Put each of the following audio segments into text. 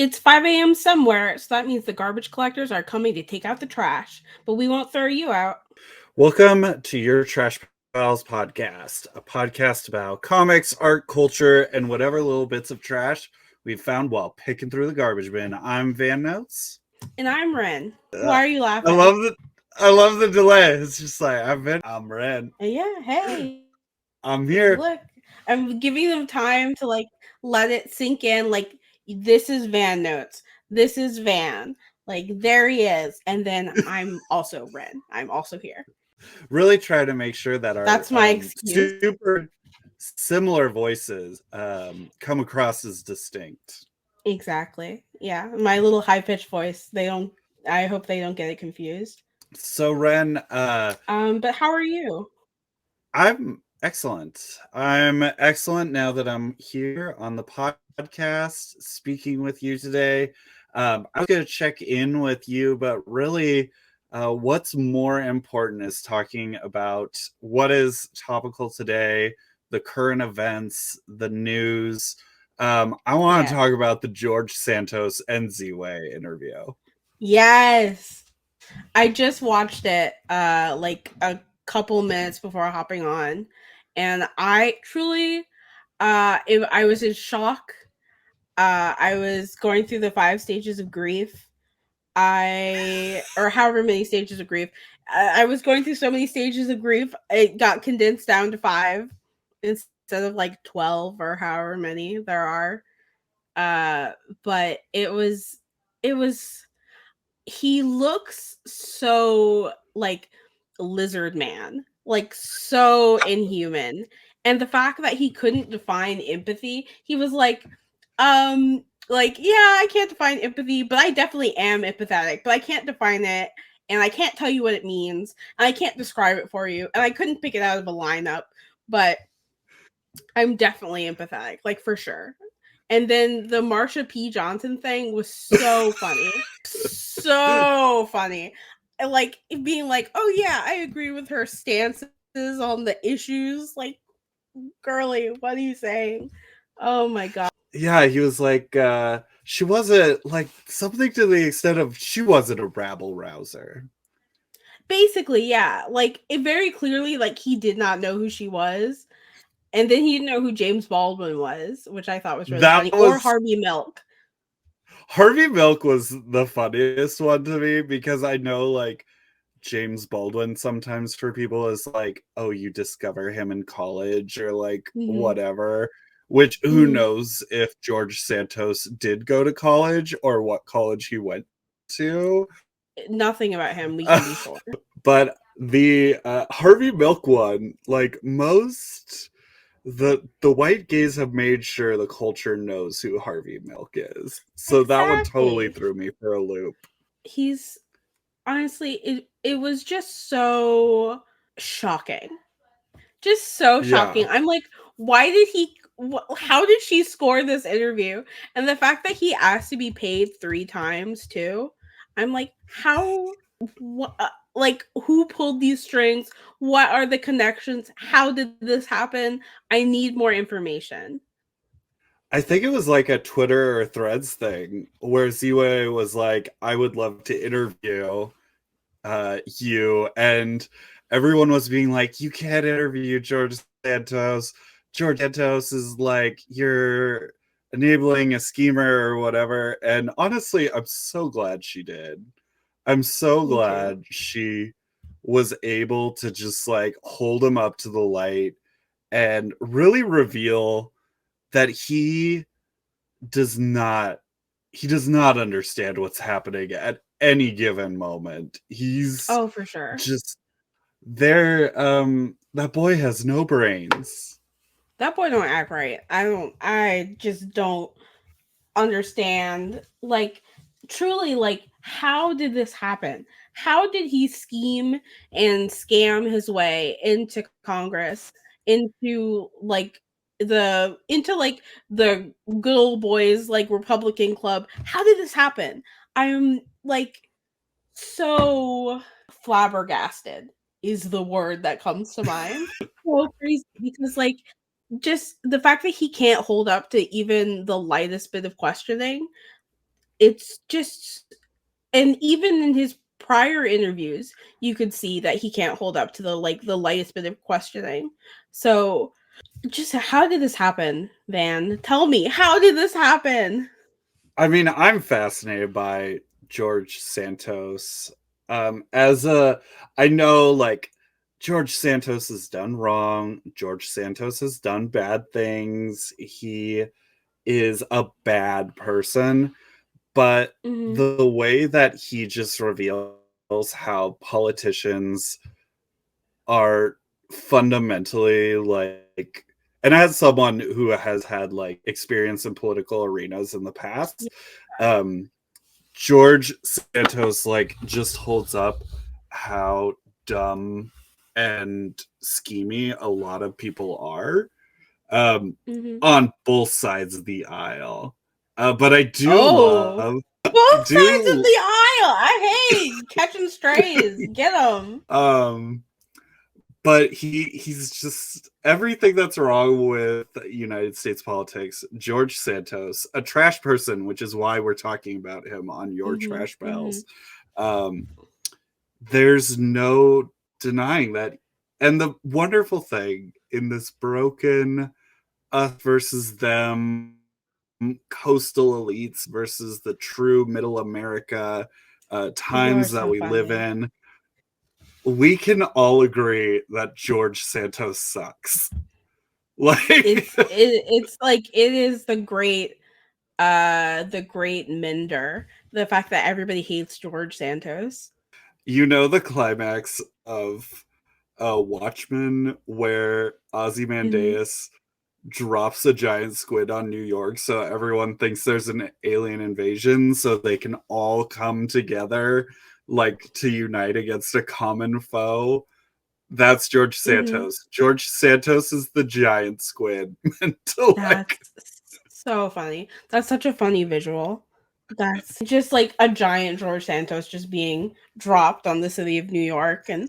It's 5 a.m. somewhere, so that means the garbage collectors are coming to take out the trash, but we won't throw you out. Welcome to Your Trash Pals podcast, a podcast about comics, art, culture, and whatever little bits of trash we've found while picking through the garbage bin. I'm Van Notes. And I'm Wren. Why are you I laughing? love the delay. It's just like I'm Wren. Yeah, hey. I'm here. Look, I'm giving them time to let it sink in. Like, this is Van Notes. This is Van. Like, there he is. And then I'm also Wren. I'm also here. Really try to make sure that our That's my excuse. super similar voices come across as distinct. Exactly. Yeah, my little high-pitched voice. I hope they don't get it confused. So Wren, but how are you? I'm excellent. I'm excellent now that I'm here on the podcast speaking with you today. I was going to check in with you, but really, what's more important is talking about what is topical today, the current events, the news. I want to talk about the George Santos and Ziwe interview. Yes. I just watched it like a couple minutes before hopping on, and I truly I was in shock. I was going through the 5 stages of grief. Or however many stages of grief. I was going through so many stages of grief. It got condensed down to 5 instead of like 12 or however many there are. But it was he looks so like lizard man, like so inhuman. And the fact that he couldn't define empathy, he was like, yeah, I can't define empathy, but I definitely am empathetic, but I can't define it, and I can't tell you what it means, and I can't describe it for you, and I couldn't pick it out of a lineup, but I'm definitely empathetic, like for sure. And then the Marsha P. Johnson thing was so funny. So funny. And like being like, oh yeah, I agree with her stances on the issues. Like, girly, what are you saying? Oh my god. Yeah, he was like, she wasn't like something to the extent of she wasn't a rabble rouser. Basically, yeah. Like it very clearly, like he did not know who she was. And then he didn't know who James Baldwin was, which I thought was really funny. Or Harvey Milk. Harvey Milk was the funniest one to me because I know like James Baldwin sometimes for people is like, oh, you discover him in college or like whatever. Which who knows if George Santos did go to college or what college he went to. Nothing about him we can be sure. But the Harvey Milk one, like most the white gays have made sure the culture knows who Harvey Milk is. So that one totally threw me for a loop. He's honestly it was just so shocking. Just so shocking. Yeah. I'm like, why did he how did she score this interview? And the fact that he asked to be paid 3 times too. I'm like, how like who pulled these strings? What are the connections? How did this happen? I need more information. I think it was like a Twitter or Threads thing where Ziwe was like, I would love to interview you, and everyone was being like, you can't interview George Santos. George Santos is like, you're enabling a schemer or whatever. And honestly, I'm so glad she did. I'm so glad she was able to just like hold him up to the light and really reveal that he does not understand what's happening at any given moment. He's for sure just there. That boy has no brains. That boy don't act right. I just don't understand. Like, truly, like, how did this happen? How did he scheme and scam his way into Congress, into the good old boys like Republican club? How did this happen? I'm like so flabbergasted is the word that comes to mind. So crazy because like just the fact that he can't hold up to even the lightest bit of questioning, it's just, and even in his prior interviews, you could see that he can't hold up to the lightest bit of questioning. So just how did this happen, Van? Tell me, how did this happen? I mean, I'm fascinated by George Santos. As a, I know like George Santos has done wrong. George Santos has done bad things. He is a bad person, but Mm-hmm. the way that he just reveals how politicians are fundamentally like, and as someone who has had like experience in political arenas in the past, um George Santos like just holds up how dumb and schemy a lot of people are, um Mm-hmm. on both sides of the aisle. But I do Oh, love, I both sides of do the aisle. I hate catching strays. Get them. um but he's just everything that's wrong with United States politics. George Santos, a trash person, which is why we're talking about him on your Mm-hmm. trash Mm-hmm. pals. Um, there's no denying that. And the wonderful thing in this broken us versus them, coastal elites versus the true middle America You're times that so we live funny. in, we can all agree that George Santos sucks. Like, It's like it is the great mender. The fact that everybody hates George Santos. you know, the climax of Watchmen where Mm-hmm. Ozymandias drops a giant squid on New York so everyone thinks there's an alien invasion so they can all come together like to unite against a common foe. That's George Mm-hmm. Santos. George Santos is the giant squid meant to like. That's so funny. That's such a funny visual. That's just like a giant George Santos just being dropped on the city of New York, and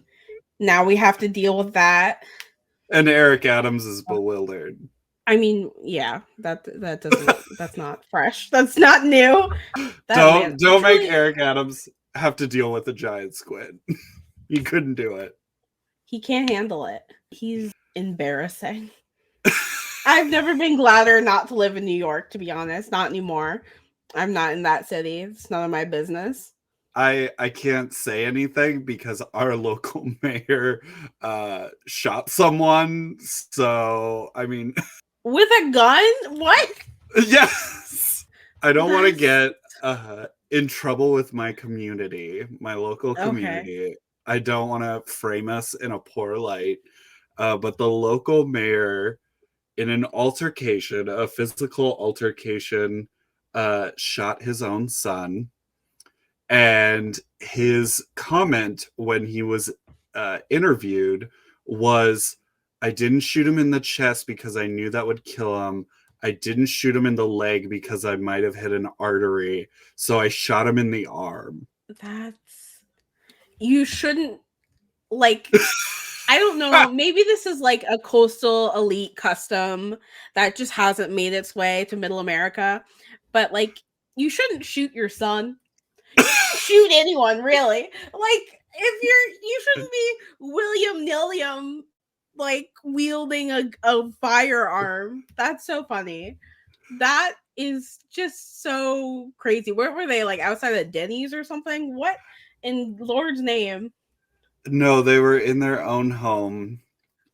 now we have to deal with that. And Eric Adams is bewildered. I mean, yeah, that doesn't that's not fresh. That's not new. That man Don't make truly, Eric Adams have to deal with a giant squid. He couldn't do it. he can't handle it. He's embarrassing. I've never been gladder not to live in New York, to be honest. Not anymore. I'm not in that city. It's none of my business. I can't say anything because our local mayor shot someone. So I mean, With a gun? What? yes. I don't want to That's get in trouble with my community, my local okay. community. I don't want to frame us in a poor light. But the local mayor, in an altercation, a physical altercation, shot his own son. And his comment when he was interviewed was, I didn't shoot him in the chest because I knew that would kill him. I didn't shoot him in the leg because I might have hit an artery. So I shot him in the arm. That's you shouldn't like I don't know, maybe this is like a coastal elite custom that just hasn't made its way to middle America, but like you shouldn't shoot your son. You shouldn't shoot anyone, really. Like if you shouldn't be William Nilliam like wielding a firearm. That's so funny. That is just so crazy. Where were they? Like outside of Denny's or something? What in Lord's name? No, they were in their own home,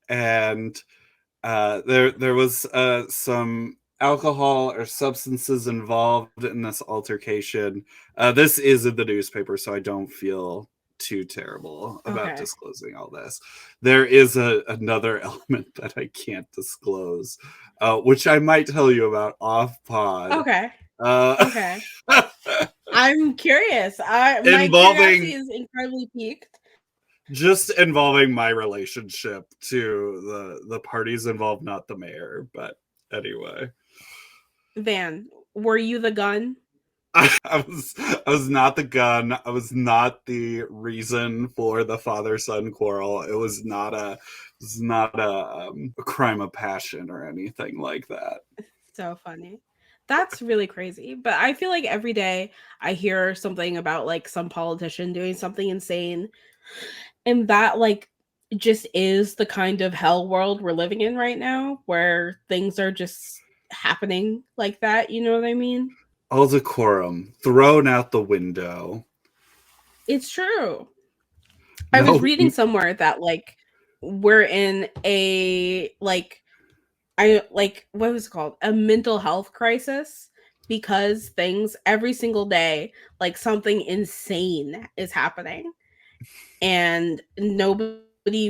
and there was some alcohol or substances involved in this altercation. This is in the newspaper, so I don't feel too terrible about Okay. disclosing all this. There is another element that I can't disclose, which I might tell you about off pod. Okay. Uh, Okay. I'm curious. My curiosity involving is incredibly piqued. just involving my relationship to the parties involved, not the mayor. But anyway. Van, were you the gun? I was not the gun. I was not the reason for the father son quarrel. It was not a crime of passion or anything like that. So funny. That's really crazy. But I feel like every day I hear something about like some politician doing something insane. And that like just is the kind of hell world we're living in right now, where things are just happening like that. You know what I mean? All decorum thrown out the window. It's true. I was No, reading somewhere that like we're in a like I like what was it called? A mental health crisis because things every single day like something insane is happening and nobody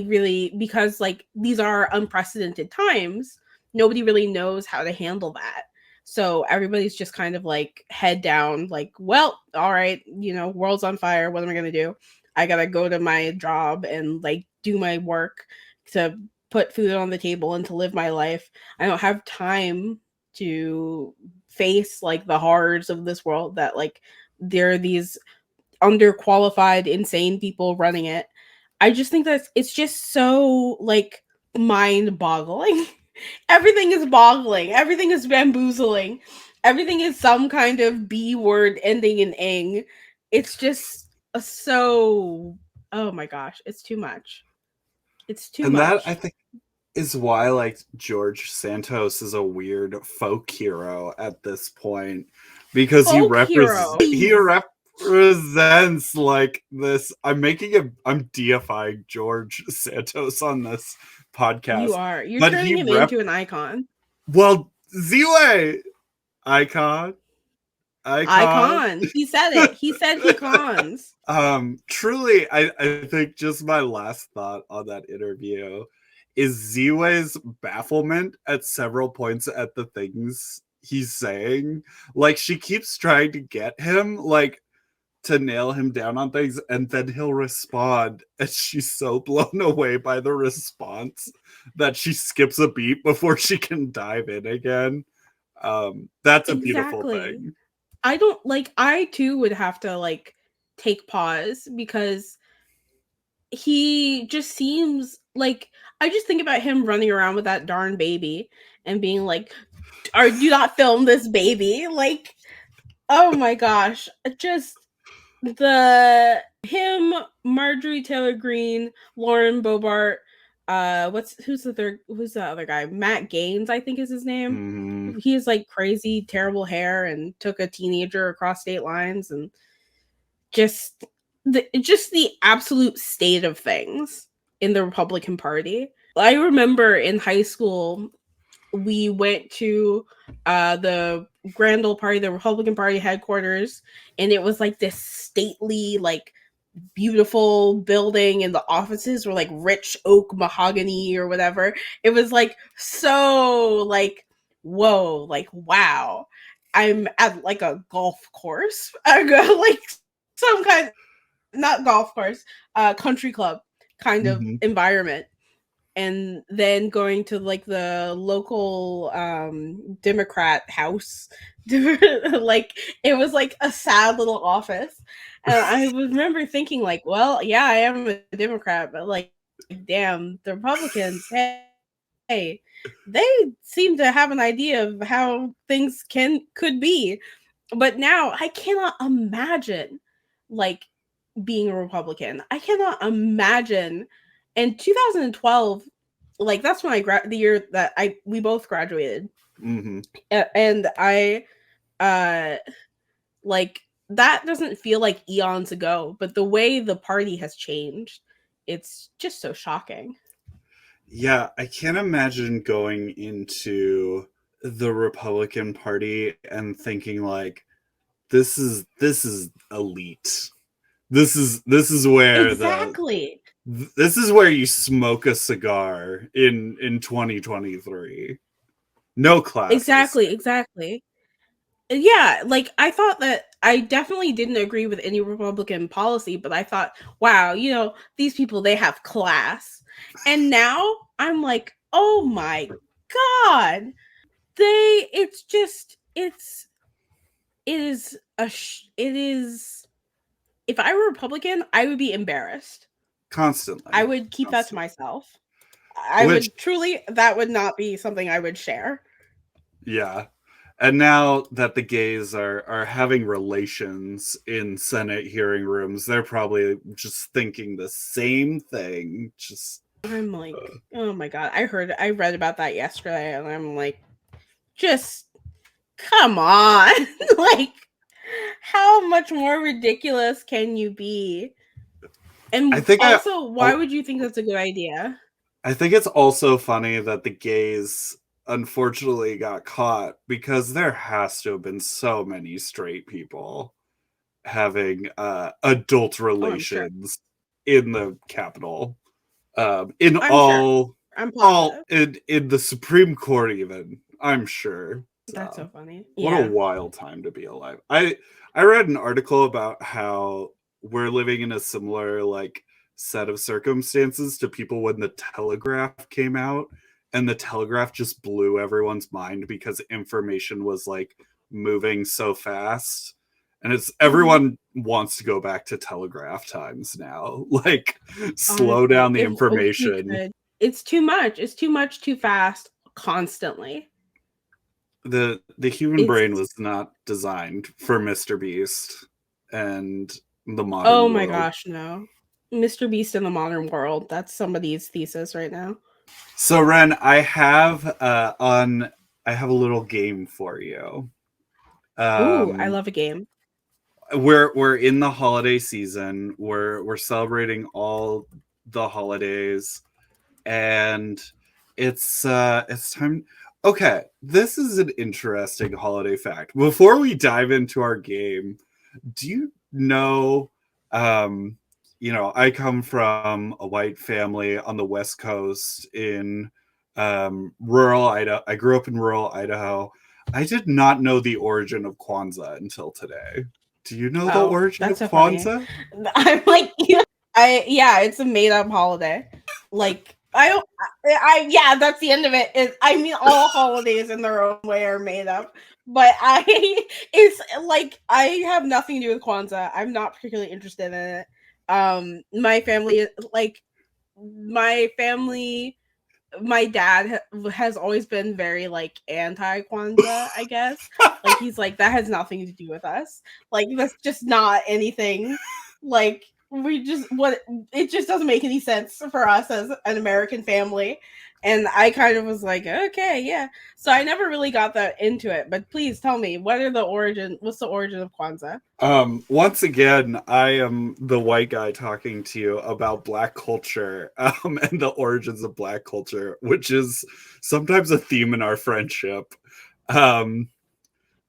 really, because like these are unprecedented times, nobody really knows how to handle that. So everybody's just kind of like head down, like, well, all right, you know, world's on fire, what am I going to do? I got to go to my job and like do my work to put food on the table and to live my life. I don't have time to face like the horrors of this world, that like there are these underqualified, insane people running it. I just think that it's just so like mind boggling. Everything is boggling. Everything is bamboozling. Everything is some kind of B word ending in ing. It's just so, oh my gosh, it's too much. It's too and that I much. think is why like George Santos is a weird folk hero at this point, because he Folk hero. represents like this. I'm deifying George Santos on this podcast, You are. You're but he turning him into an icon. well, Ziwe icon icon. Icon. He said it. He said he cons. Truly, I think just my last thought on that interview is Ziwe's bafflement at several points at the things he's saying. Like, she keeps trying to get him, like, to nail him down on things, and then he'll respond, and she's so blown away by the response that she skips a beat before she can dive in again. That's a beautiful Exactly. thing. I don't like, I too would have to like take pause because he just seems like, I just think about him running around with that darn baby and being like, "Are do not film this baby." Like, oh my gosh, just the him, Marjorie Taylor Greene, Lauren Bobart, who's the other guy? Matt Gaines, I think is his name. Mm-hmm. He has like crazy, terrible hair and took a teenager across state lines, and just the absolute state of things in the Republican Party. I remember in high school we went to the Grand Old Party, the Republican Party headquarters, and it was like this stately, like beautiful building, and the offices were like rich oak mahogany or whatever. It was like so like, whoa, like wow. I'm at like a golf course. I go like some kind, not golf course, country club kind of Mm-hmm. environment, and then going to like the local Democrat house. Like it was like a sad little office, and I remember thinking like, well, yeah, I am a Democrat, but like, damn, the Republicans, hey, they seem to have an idea of how things could be. But now I cannot imagine like being a Republican. I cannot imagine. In 2012, like that's when the year that we both graduated. Mm-hmm. And I like that doesn't feel like eons ago, but the way the party has changed, it's just so shocking. Yeah, I can't imagine going into the Republican Party and thinking like this is elite. This is where Exactly. this is where you smoke a cigar in 2023. No classes. Exactly. Yeah, like I thought that I definitely didn't agree with any Republican policy, but I thought, wow, you know, these people, they have class. And now I'm like, oh my God. It's just, it is it is, if I were Republican, I would be embarrassed. I Constantly. would keep that to Constantly. myself. I Which would truly, that would not be something I would share. yeah. And now that the gays are having relations in Senate hearing rooms, they're probably just thinking the same thing. Just I'm like, oh my god, I read about that yesterday, and I'm like, just come on. Like, how much more ridiculous can you be? I And think also, why would you think that's a good idea? I think it's also funny that the gays unfortunately got caught because there has to have been so many straight people having adult Oh, I'm sure. relations in the Capitol. In I'm sure. I'm all positive. in the Supreme Court even, I'm sure. That's So so funny. what a Yeah. wild time to be alive. I read an article about how we're living in a similar like set of circumstances to people when the telegraph came out, and the telegraph just blew everyone's mind because information was like moving so fast, and it's Mhm. everyone wants to go back to telegraph times now. Like slow Honestly, down the if we information. could, it's too much. It's too much, too fast, constantly. The human It's brain was not designed for Mr. Beast and the oh modern my world. gosh, no. Mr. Beast in the modern world. That's somebody's thesis right now. So Ren, I have a little game for you. Ooh, I Um love a game. we're in the holiday season. We're celebrating all the holidays, and it's time. Okay, this is an interesting holiday fact. Before we dive into our game, do you know um I come from a white family on the West Coast in rural Idaho. I grew up in rural Idaho. I did not know the origin of Kwanzaa until today. Do you know the Oh, origin that's of so funny. Kwanzaa? I'm like, yeah, it's a made up holiday. Like, I don't, yeah, that's the end of it. I mean, all holidays in their own way are made up, but it's like I have nothing to do with Kwanzaa. I'm not particularly interested in it. My family, like, my family my dad has always been very like anti Kwanzaa, I guess. Like he's like that has nothing to do with us. Like that's just not anything. Like we just what it just doesn't make any sense for us as an American family. And I kind of was like, okay, yeah. So I never really got that into it. But please tell me, what's the origin of Kwanzaa? Once again, I am the white guy talking to you about Black culture, and the origins of Black culture, which is sometimes a theme in our friendship. Um,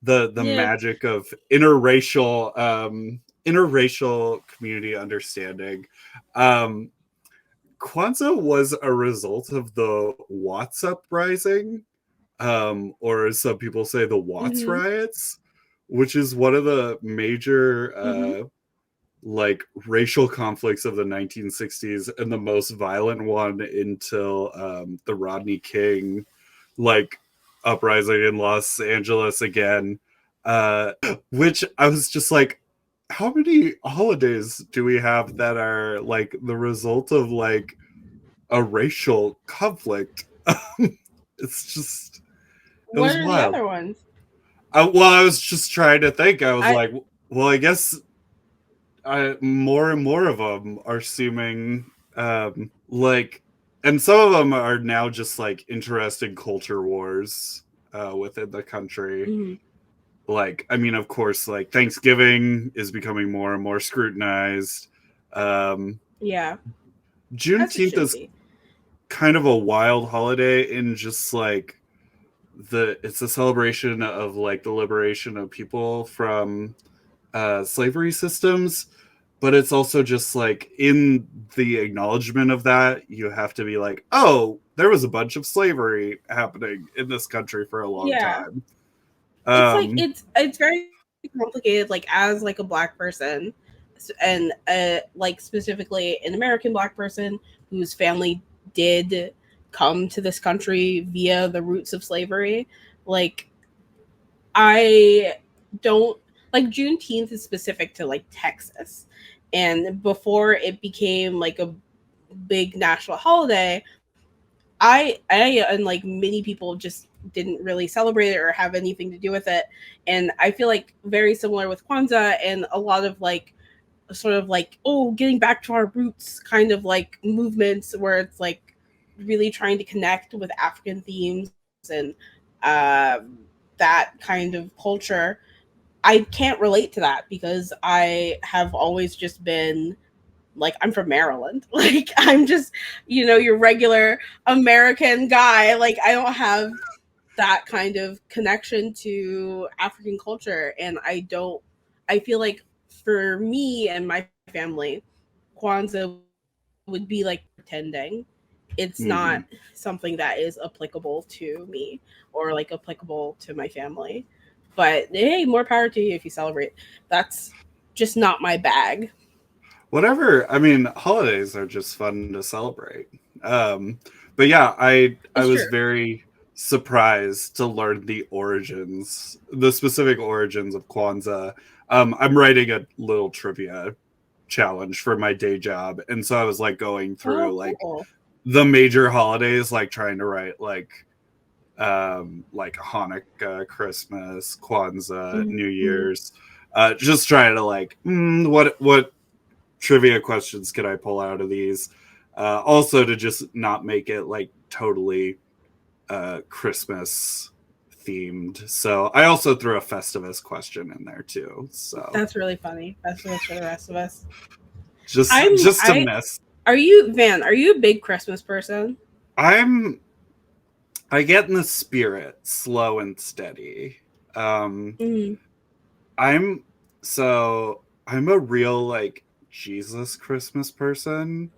the Yeah. magic of interracial community understanding. Um, Kwanzaa was a result of the Watts uprising, or as some people say, the Watts Mm-hmm. riots, which is one of the major Mm-hmm. like racial conflicts of the 1960s, and the most violent one until the Rodney King like uprising in Los Angeles again, which I was just like, how many holidays do we have that are like the result of like a racial conflict? It's just it What was are the wild. other ones? Well, I was just trying to think. I was I like, well, I guess more and more of them are seeming like, and some of them are now just like interesting culture wars within the country. mhm. Like, I mean, of course, like Thanksgiving is becoming more and more scrutinized. um Yeah, as it Juneteenth should is be. kind of a wild holiday in just like it's a celebration of like the liberation of people from slavery systems, but it's also just like in the acknowledgement of that you have to be like, oh, there was a bunch of slavery happening in this country for a long Yeah. time. It's like um it's very complicated like as like a black person and like specifically an American black person whose family did come to this country via the roots of slavery. Like I don't like Juneteenth is specific to like Texas. And before it became like a big national holiday, I and like many people just didn't really celebrate it or have anything to do with it. And I feel like very similar with Kwanzaa and a lot of like sort of like, oh, getting back to our roots kind of like movements where it's like really trying to connect with African themes and uh, that kind of culture. I can't relate to that because I have always just been like, I'm from Maryland. Like, I'm just, your regular American guy. Like, I don't have that kind of connection to African culture. And I feel like for me and my family, Kwanzaa would be like pretending. It's not Mm-hmm. something that is applicable to me or like applicable to my family. But hey, more power to you if you celebrate. That's just not my bag. Whatever. I mean, holidays are just fun to celebrate. Um, but yeah, I It's was true. very surprised to learn the specific origins of Kwanzaa. I'm writing a little trivia challenge for my day job, and so I was like going through Oh, like cool. the major holidays, like trying to write like Hanukkah, Christmas, Kwanzaa, New Mhm. Year's, just trying to like what trivia questions can I pull out of these, also to just not make it like totally Christmas themed. So I also threw a Festivus question in there too. So That's really funny. That's for the rest of us. just I'm just a I mess. Are you Van, are you a big Christmas person? I'm I get in the spirit slow and steady. Um, Mm. I'm I'm a real like Jesus Christmas person.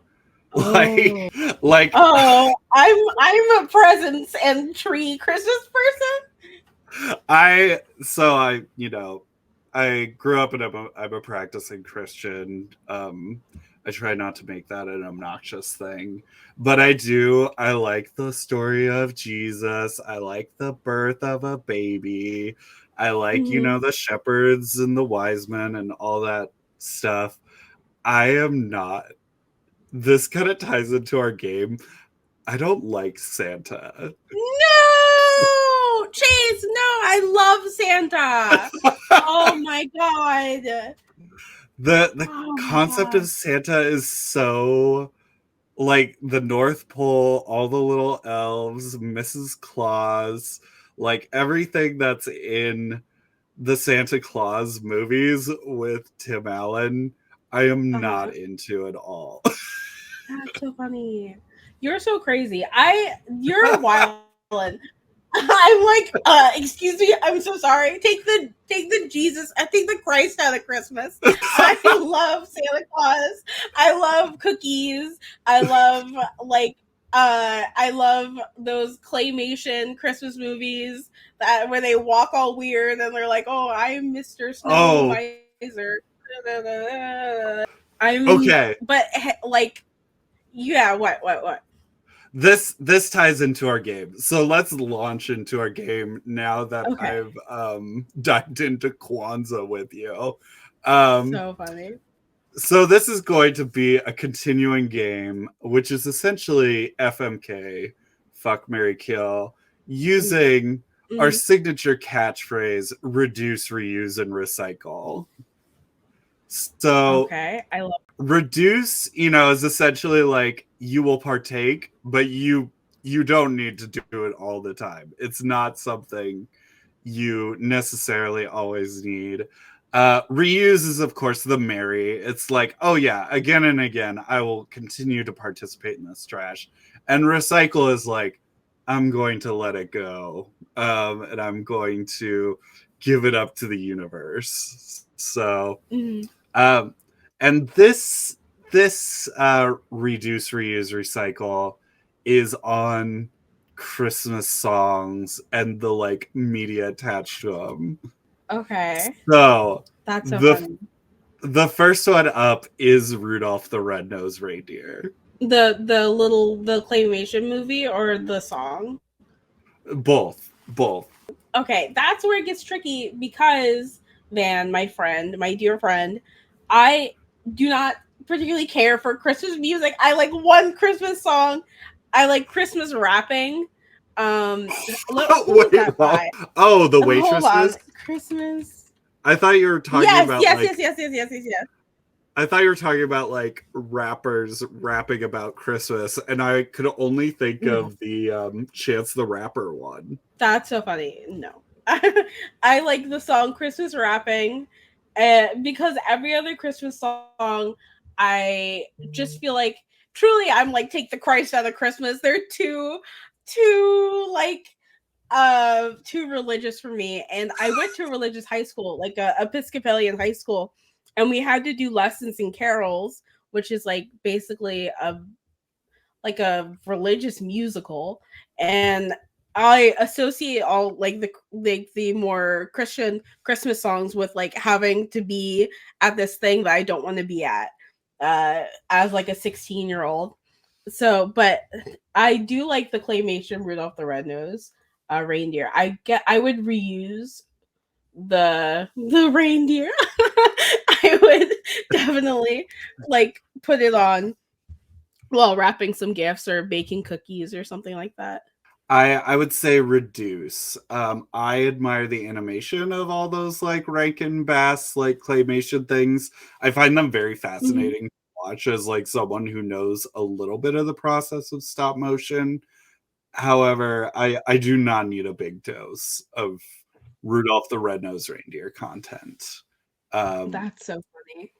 Oh. Like like Oh, I'm a presents and tree Christmas person. I I grew up and I'm a practicing Christian. I try not to make that an obnoxious thing, but I like the story of Jesus. I like the birth of a baby. I like, Hmm. the shepherds and the wise men and all that stuff. I am not This kind of ties into our game. I don't like Santa. No, Chase. No, I love Santa. Oh my god. The Oh my concept of god. Santa is so like the North Pole, all the little elves, Mrs. Claus, like everything that's in the Santa Claus movies with Tim Allen. I am Uh not huh. into at all. That's so funny. You're so crazy. You're wildin'. I'm like, excuse me, I'm so sorry. Take the Jesus, I take the Christ out of Christmas. I love Santa Claus. I love cookies. I love like I love those claymation Christmas movies that where they walk all weird and they're like, "Oh, I'm Mr. Snow Oh, Miser." I'm okay. but like yeah, what? This ties into our game. So let's launch into our game now that Okay. I've dived into Kwanzaa with you. Um So funny. so this is going to be a continuing game, which is essentially FMK, fuck Mary Kill, using our Mhm. signature catchphrase, reduce, reuse, and recycle. So Okay. I love reduce, is essentially like you will partake, but you don't need to do it all the time. It's not something you necessarily always need. Reuse is, of course, the merry. It's like, oh yeah, again and again, I will continue to participate in this trash. And recycle is like, I'm going to let it go, and I'm going to give it up to the universe. So, mhm. um, and this reduce, reuse, recycle is on Christmas songs and the like media attached to them. Okay. So That's so the funny. the first one up is Rudolph the Red-Nosed Reindeer. The claymation movie or the song? Both, both. Okay, that's where it gets tricky because Van, my friend, my dear friend, I do not particularly care for Christmas music. I like one Christmas song. I like Christmas rapping. Who was Wait, that what? by? Oh, the Hold on, waitresses. Christmas. I thought you were talking Yes, about yes, like yes, yes, yes, yes, yes, yes. I thought you were talking about like rappers rapping about Christmas, and I could only think No, of the Chance the Rapper one. that's so funny. No, I like the song Christmas rapping, because every other Christmas song, I just feel like truly I'm like take the Christ out of Christmas. They're too like too religious for me, and I went to a religious high school, like a Episcopalian high school, and we had to do lessons in carols, which is like basically a religious musical, and I associate all like the more Christian Christmas songs with like having to be at this thing that I don't want to be at as like a 16-year-old. So, but I do like the claymation Rudolph the Red-Nosed Reindeer. I would reuse the reindeer. I would definitely like put it on while wrapping some gifts or baking cookies or something like that. I would say reduce. I admire the animation of all those like Rankin Bass like claymation things. I find them very Mhm. fascinating to watch as like someone who knows a little bit of the process of stop motion. However, I do not need a big dose of Rudolph the Red-Nosed Reindeer content. Um, That's so funny.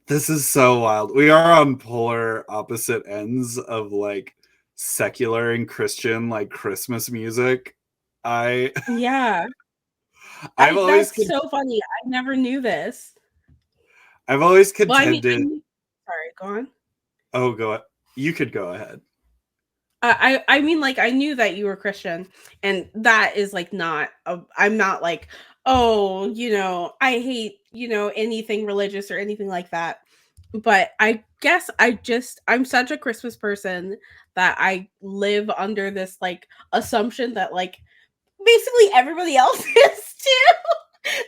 this is so wild. We are on polar opposite ends of like secular and Christian like Christmas music. I Yeah, I've always that's so funny. I never knew this. I've always Well, I mean, contended. sorry, go on. Oh, you could go ahead. I mean, like I knew that you were Christian, and that is like not. I'm not like, oh, I hate anything religious or anything like that. But I guess I'm such a Christmas person that I live under this like assumption that like basically everybody else is too.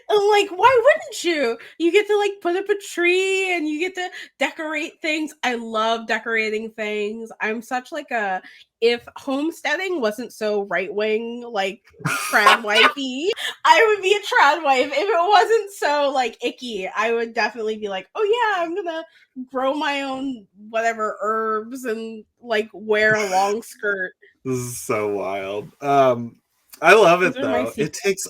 I'm like, why wouldn't you? You get to like put up a tree and you get to decorate things. I love decorating things. I'm such like a if homesteading wasn't so right wing, like trad wifey, I would be a trad wife. If it wasn't so like icky, I would definitely be like, oh yeah, I'm gonna grow my own whatever herbs and like wear a long skirt. This is so wild. I love Those it are my though. It secrets. takes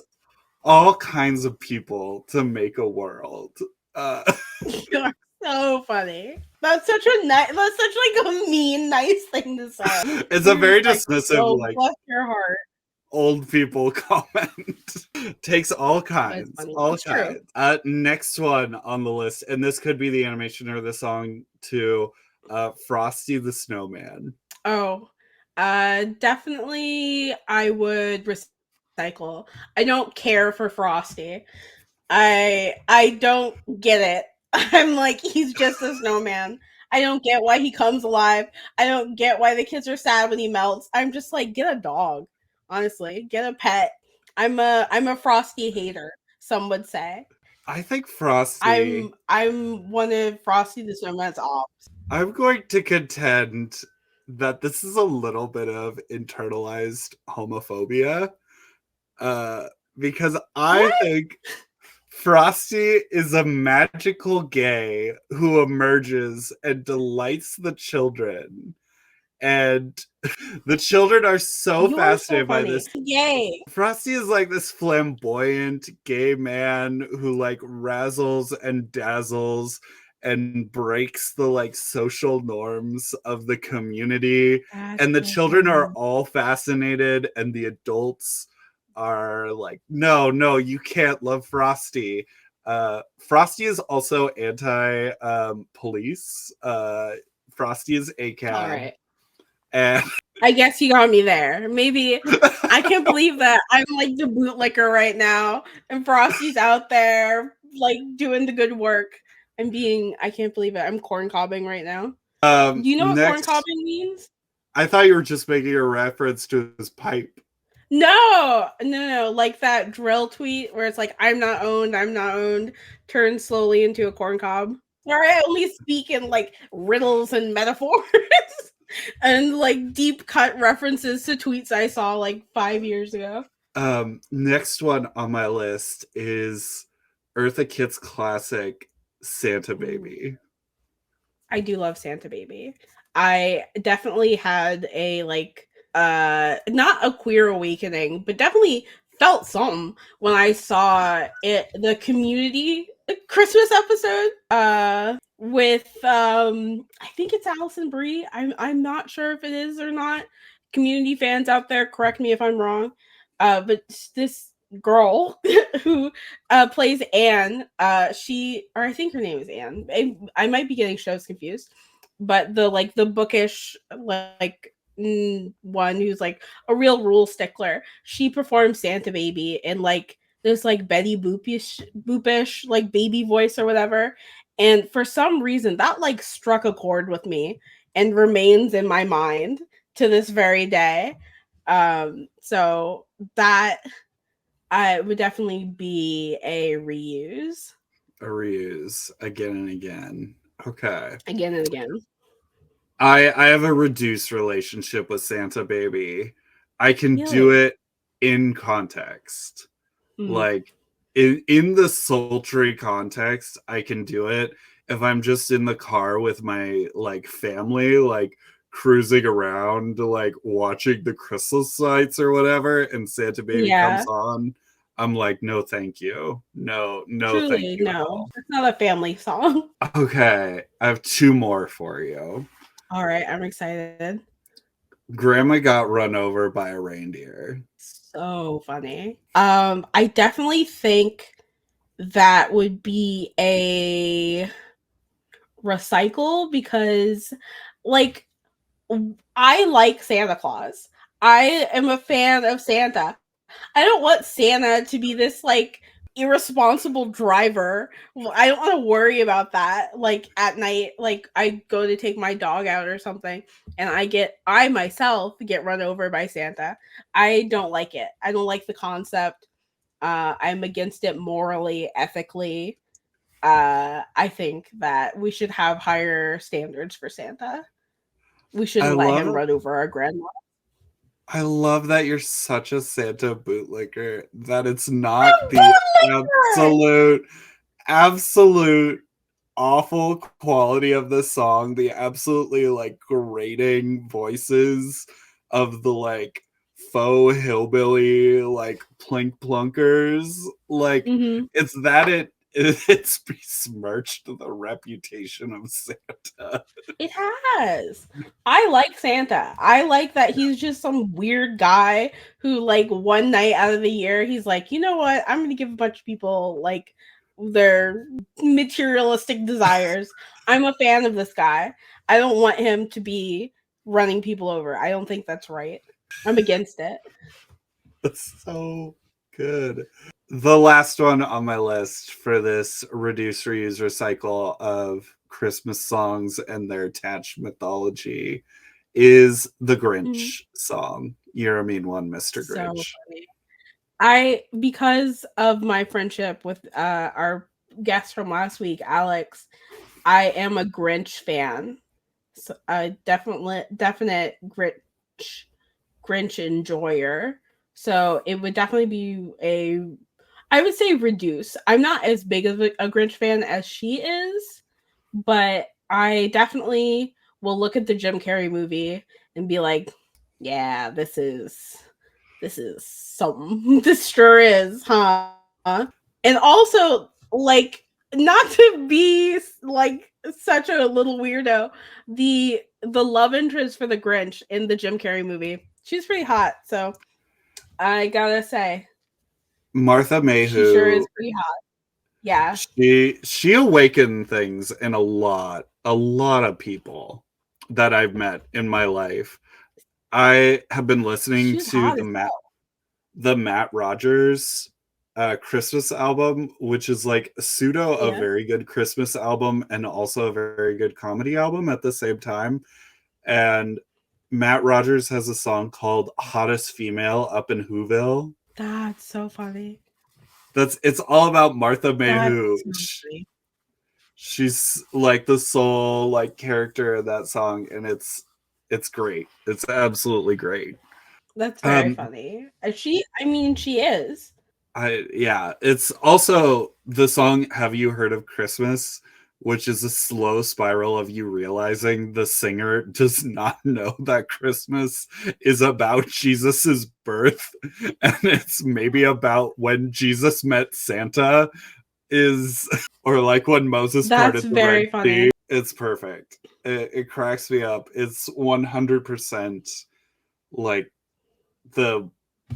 all kinds of people to make a world. Uh, You're so funny. That's such like a mean, nice thing to say. it's a You're very just like, dismissive, oh, like bless your heart. old people comment. Takes all But it's kinds, funny. all It's true. kinds. Next one on the list, and this could be the animation or the song too. Frosty the Snowman. Oh, definitely I would recycle. I don't care for Frosty. I don't get it. I'm like, he's just a snowman. I don't get why he comes alive. I don't get why the kids are sad when he melts. I'm just like, get a dog. Honestly, get a pet. I'm a Frosty hater, some would say. I think Frosty. I'm one of Frosty the Snowman's ops. I'm going to contend that this is a little bit of internalized homophobia. Uh, because I What? think Frosty is a magical gay who emerges and delights the children. And the children are so You're so fascinated by funny. this. Yay. Frosty is like this flamboyant gay man who like razzles and dazzles and breaks the like social norms of the community. That's And the so children are funny. all fascinated, and the adults are like, no, you can't love Frosty. Frosty is also anti police. Frosty is All ACAB. right. And I guess you got me there. Maybe I can't believe that I'm like the bootlicker right now, and Frosty's out there like doing the good work. I can't believe it. I'm corn cobbing right now. Do you know what corn next, cobbing means? I thought you were just making a reference to his pipe. No, no, no. Like that drill tweet where it's like, I'm not owned, turns slowly into a corn cob. Or I only speak in like riddles and metaphors. and like deep cut references to tweets I saw like 5 years ago. Next one on my list is Eartha Kitt's classic Santa Baby. I do love Santa Baby. I definitely had a like not a queer awakening, but definitely felt something when I saw it the Community Christmas episode with I think it's Allison Brie. I'm not sure if it is or not. Community fans out there, correct me if I'm wrong. But this girl who plays Anne, she, or I think her name is Anne. I might be getting shows confused, but the bookish one who's like a real rule stickler. She performs Santa Baby in like this like Betty Boopish like baby voice or whatever. And for some reason that like struck a chord with me and remains in my mind to this very day. So that I would definitely be a reuse. A reuse again and again. Okay. Again and again. I have a reduced relationship with Santa Baby. I can do Really? it in context. Mhm. Like in the sultry context, I can do it. If I'm just in the car with my like family, like cruising around, like watching the Christmas lights or whatever, and Santa Baby Yeah. comes on, I'm like, no, thank you. No, thank Truly, you at no. all. It's not a family song. Okay, I have two more for you. All right, I'm excited. Grandma got run over by a reindeer. So funny. I definitely think that would be a recycle because like I like Santa Claus. I am a fan of Santa. I don't want Santa to be this like irresponsible driver. I don't want to worry about that. Like at night, like I go to take my dog out or something and I myself get run over by Santa. I don't like it. I don't like the concept. I'm against it morally, ethically. I think that we should have higher standards for Santa. We I shouldn't let him love run over our grandma. I love that you're such a Santa bootlicker that it's not the absolute awful quality of the song, the absolutely like grating voices of the like faux hillbilly like plink plunkers. Like Mm-hmm. it's that it's besmirched the reputation of Santa. It has. I like Santa. I like that he's just some weird guy who, like, one night out of the year, he's like, you know what? I'm going to give a bunch of people, like, their materialistic desires. I'm a fan of this guy. I don't want him to be running people over. I don't think that's right. I'm against it. That's so good. The last one on my list for this reduce, reuse, recycle of Christmas songs and their attached mythology is the Mhm. Grinch song. You're a mean one, Mr. So Grinch. funny. I because of my friendship with our guest from last week, Alex, I am a Grinch fan. So a definite Grinch enjoyer. So it would definitely be I would say reduce. I'm not as big of a Grinch fan as she is, but I definitely will look at the Jim Carrey movie and be like, yeah, this is something. This sure is, huh? And also, like, not to be like such a little weirdo, the love interest for the Grinch in the Jim Carrey movie, she's pretty hot. So I gotta say, Martha she sure is Mayhew, pretty hot. Yeah, she awakened things in a lot of people that I've met in my life. I have been listening she's to hot as hell. the Matt Rogers Christmas album, which is like pseudo a Yeah. very good Christmas album and also a very good comedy album at the same time. And Matt Rogers has a song called Hottest Female Up in Whoville. That's so funny. It's all about Martha That's Mayhew. so funny. She's like the sole like character of that song, and It's great. It's absolutely great. That's very Um, funny. She is. yeah, it's also the song Have You Heard of Christmas, which is a slow spiral of you realizing the singer does not know that Christmas is about Jesus's birth and it's maybe about when Jesus met Santa is or like when Moses That's parted the Red very funny. Sea. It's perfect. It cracks me up. It's 100% like the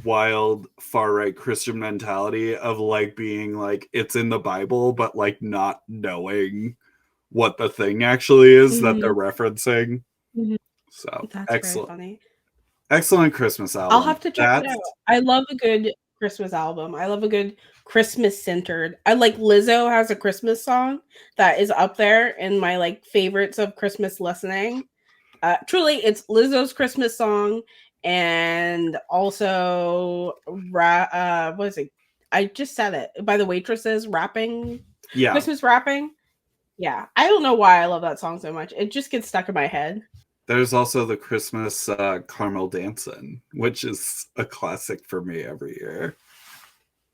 wild far right Christian mentality of like being like it's in the Bible, but like not knowing what the thing actually is that they're Mhm, referencing. mhm. So That's very excellent, funny. excellent Christmas I'll album. have to check it That's out. I love a good Christmas album. I love a good Christmas centered. I like Lizzo has a Christmas song that is up there in my like favorites of Christmas listening. Truly, it's Lizzo's Christmas song, and also what is it? I just said it by the Waitresses rapping, yeah. Christmas rapping. Yeah, I don't know why I love that song so much. It just gets stuck in my head. There's also the Christmas Carmel Dancin', which is a classic for me every year.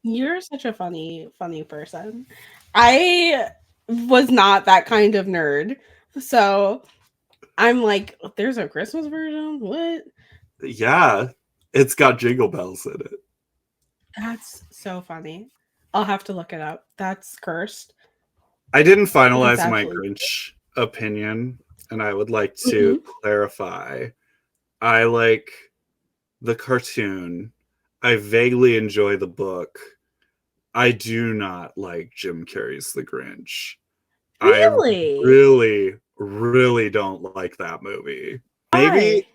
You're such a funny person. I was not that kind of nerd, so I'm like, there's a Christmas version. What? Yeah, it's got jingle bells in it. That's so funny. I'll have to look it up. That's cursed. I didn't That's finalize my absolutely. Grinch opinion, and I would like to Mhm. clarify. I like the cartoon. I vaguely enjoy the book. I do not like Jim Carrey's The Grinch. I Really? really, really don't like that movie. Maybe Why?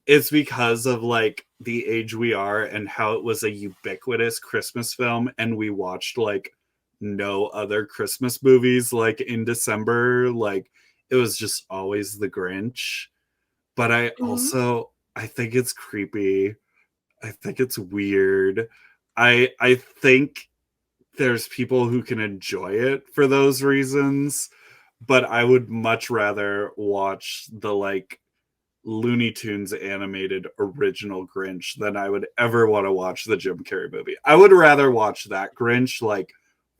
it's because of like the age we are and how it was a ubiquitous Christmas film and we watched like no other Christmas movies like in December. Like it was just always The Grinch. But Mhm. I think it's creepy. I think it's weird. I think there's people who can enjoy it for those reasons, but I would much rather watch the like Looney Tunes animated original Grinch than I would ever want to watch the Jim Carrey movie. I would rather watch that Grinch like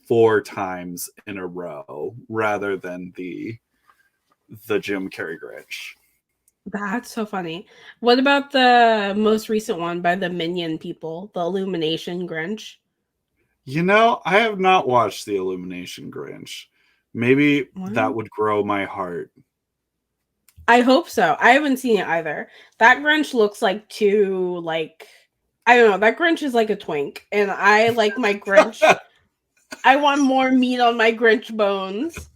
4 times in a row rather than the Jim Carrey Grinch. That's so funny. What about the most recent one by the Minion people, the Illumination Grinch? You know, I have not watched the Illumination Grinch. Maybe that What? would grow my heart. I hope so. I haven't seen it either. That Grinch looks like too like I don't know. That Grinch is like a twink, and I like my Grinch. I want more meat on my Grinch bones.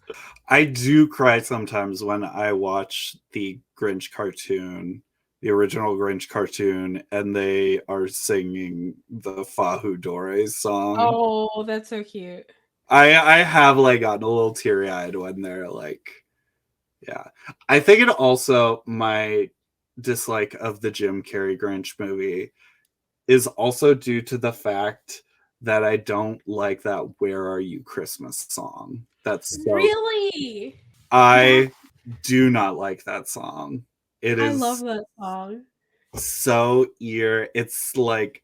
I do cry sometimes when I watch the Grinch cartoon, the original Grinch cartoon, and they are singing the Fahu Dore song. Oh, that's so cute. I have like gotten a little teary eyed when they're like, yeah. I think it also my dislike of the Jim Carrey Grinch movie is also due to the fact that I don't like that "Where Are You Christmas" song. That's so Really? That I do not like that song. It I love is that song. so it's like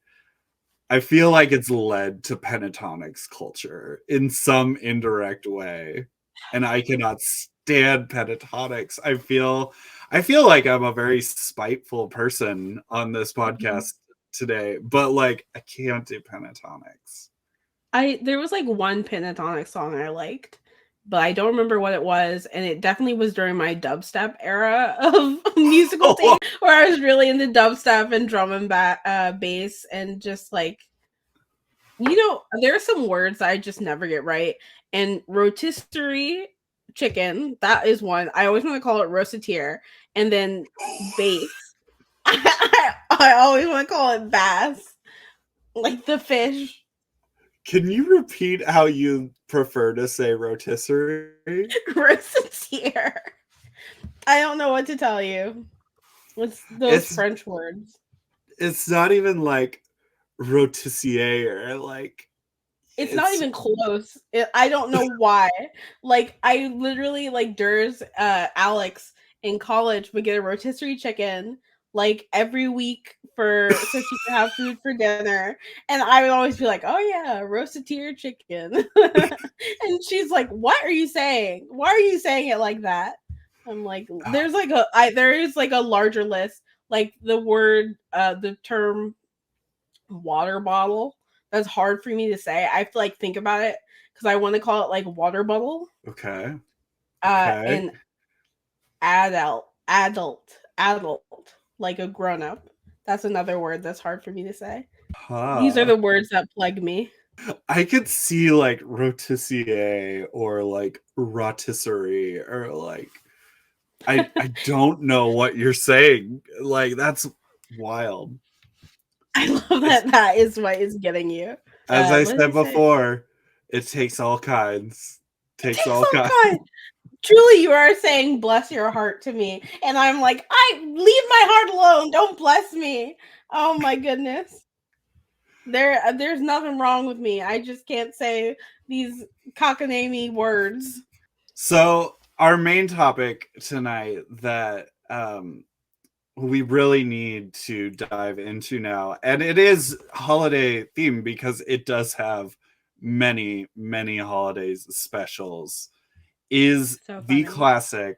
I feel like it's led to pentatonics culture in some indirect way. And I cannot stand pentatonics. I feel like I'm a very spiteful person on this Mhm. podcast today, but like I can't do pentatonics. I there was like one pentatonic song I liked, but I don't remember what it was, and it definitely was during my dubstep era of musical taste, where I was really into dubstep and drum and bass, and just like there are some words that I just never get right. And rotisserie chicken, that is one. I always want to call it roasetier, and then bass. I always want to call it bass, like the fish. Can you repeat how you prefer to say rotisserie? Roasetier. I don't know what to tell you. What's those It's French words? it's not even like rotissier, like It's not it's even close. I don't know why. Like I literally like Durs Alex in college would get a rotisserie chicken like every week so she could have food for dinner. And I would always be like, oh yeah, roasted chicken. And she's like, what are you saying? Why are you saying it like that? I'm like, there is like a larger list, like the term water bottle. That's hard for me to say. I have to like think about it because I want to call it like water bottle. Okay. Okay. And adult, like a grown up. That's another word that's hard for me to say. These are the words that plague me. I could see like rotisserie or like rotisserie or like I don't know what you're saying. Like that's wild. I love that is what is getting you. As I said before, it takes all kinds. Takes all kinds. Truly, you are saying bless your heart to me. And I'm like, leave my heart alone. Don't bless me. Oh my goodness. There's nothing wrong with me. I just can't say these cockanamie words. So our main topic tonight that we really need to dive into now, and it is holiday themed because it does have many holidays specials, is the classic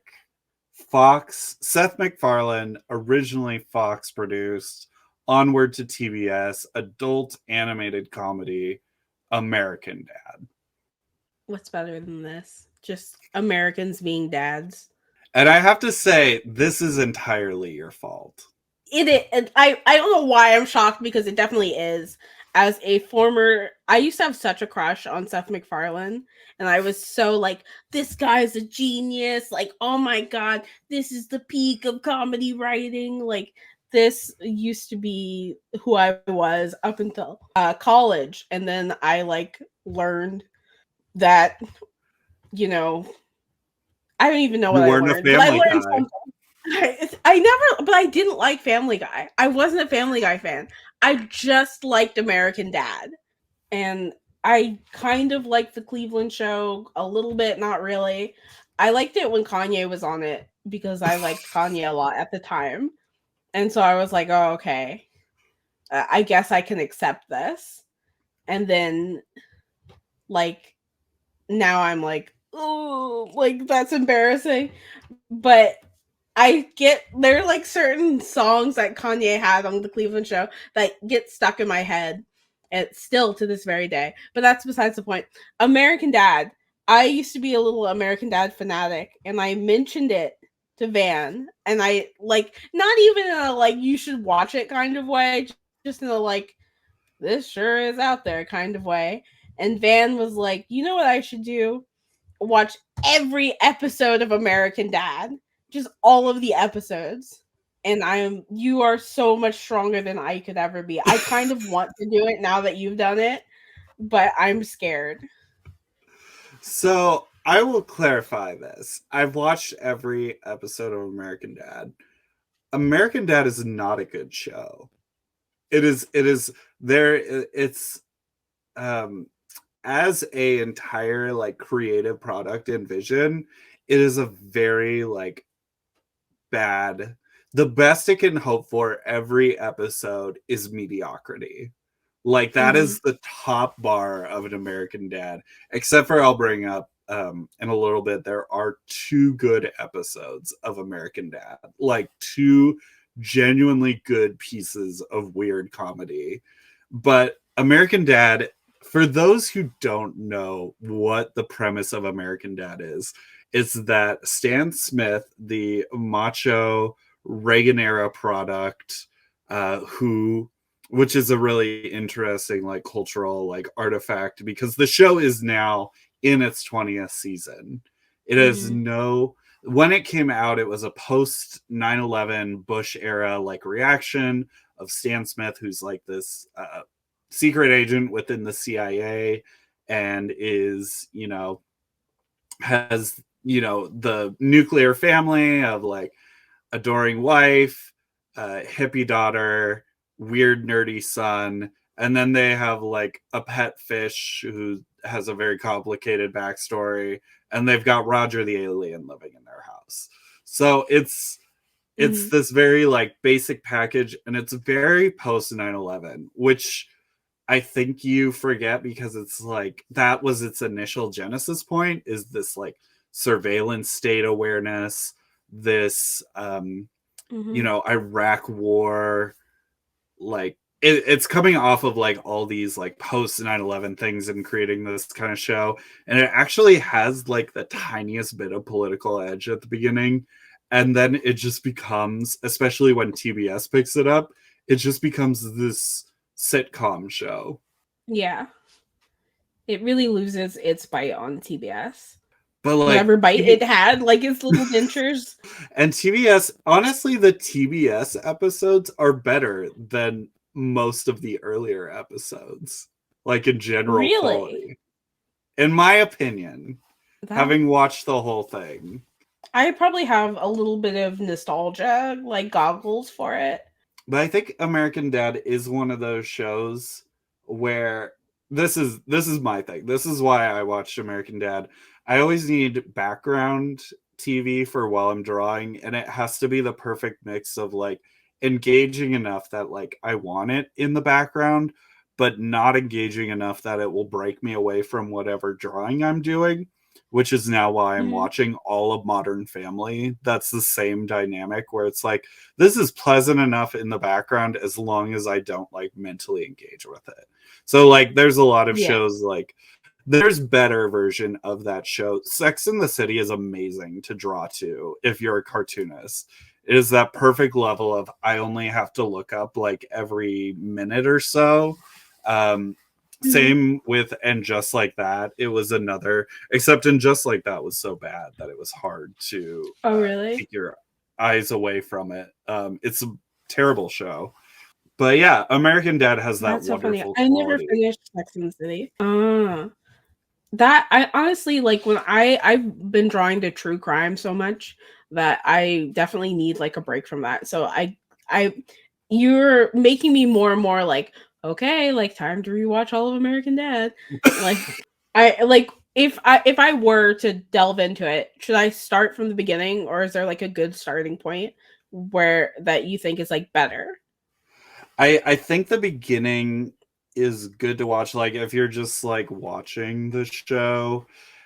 Seth MacFarlane, originally Fox produced, onward to TBS, adult animated comedy, American Dad. What's better than this? Just Americans being dads. And I have to say, this is entirely your fault. It is. And I don't know why I'm shocked, because it definitely is. As a former, I used to have such a crush on Seth MacFarlane, and I was so like, this guy's a genius. Like, oh my god, this is the peak of comedy writing. Like, this used to be who I was up until college, and then I like learned that, you know, I don't even know what I learned. But I learned something. But I didn't like Family Guy. I wasn't a Family Guy fan. I just liked American Dad. And I kind of liked the Cleveland Show a little bit, not really. I liked it when Kanye was on it because I liked Kanye a lot at the time. And so I was like, oh, okay. I guess I can accept this. And then, like, now I'm like, oh, like, that's embarrassing. But there are like certain songs that Kanye had on the Cleveland Show that get stuck in my head, and still to this very day. But that's besides the point. American Dad. I used to be a little American Dad fanatic, and I mentioned it to Van, and I like, not even in a like you should watch it kind of way, just in a like, this sure is out there kind of way. And Van was like, you know what I should do? Watch every episode of American Dad. Just all of the episodes. And you are so much stronger than I could ever be. I kind of want to do it now that you've done it, but I'm scared. So I will clarify this. I've watched every episode of American Dad. American Dad is not a good show. It's as a entire like creative product and vision, it is a very like bad. The best it can hope for every episode is mediocrity. Like that is the top bar of an American Dad. Except for, I'll bring up in a little bit, there are 2 good episodes of American Dad. Like 2 genuinely good pieces of weird comedy. But American Dad, for those who don't know what the premise of American Dad is, it's that Stan Smith, the macho Reagan era product, which is a really interesting like cultural like artifact, because the show is now in its 20th season. It has when it came out, it was a post 9/11 Bush era like reaction of Stan Smith, who's like this secret agent within the CIA, and is, has, the nuclear family of like adoring wife, hippie daughter, weird nerdy son, and then they have like a pet fish who has a very complicated backstory, and they've got Roger the alien living in their house. So it's Mhm. this very like basic package, and it's very post 9/11, which I think you forget because it's like that was its initial genesis point, is this like surveillance state awareness, this Mhm. Iraq war, like it's coming off of like all these like post 9/11 things and creating this kind of show, and it actually has like the tiniest bit of political edge at the beginning, and then it just becomes, especially when TBS picks it up, it just becomes this sitcom show. Yeah. It really loses its bite on TBS. But like Whatever bite TV it had, like its little dentures. and TBS, honestly, the TBS episodes are better than most of the earlier episodes, like in general Really? quality. In my opinion, That having watched the whole thing. I probably have a little bit of nostalgia, like goggles for it. But I think American Dad is one of those shows where this is my thing. This is why I watched American Dad. I always need background TV for while I'm drawing, and it has to be the perfect mix of like engaging enough that like I want it in the background, but not engaging enough that it will break me away from whatever drawing I'm doing, which is now why I'm Mhm. watching all of Modern Family. That's the same dynamic where it's like this is pleasant enough in the background as long as I don't like mentally engage with it. So like there's a lot of Yeah. shows like there's better version of that show. Sex in the City is amazing to draw to if you're a cartoonist. It is that perfect level of I only have to look up like every minute or so. Um, Mhm. Same with And Just Like That. It was another, except And Just Like That was so bad that it was hard to Oh, really? take your eyes away from it. It's a terrible show. But yeah, American Dad has that That's so funny. wonderful I never quality. finished Sex and the City. That I honestly like when I've been drawing to true crime so much that I definitely need like a break from that. So I you're making me more and more like, okay, like time to rewatch all of American Dad. Like I like if I were to delve into it, should I start from the beginning or is there like a good starting point where that you think is like better? I think the beginning is good to watch. Like if you're just like watching the show,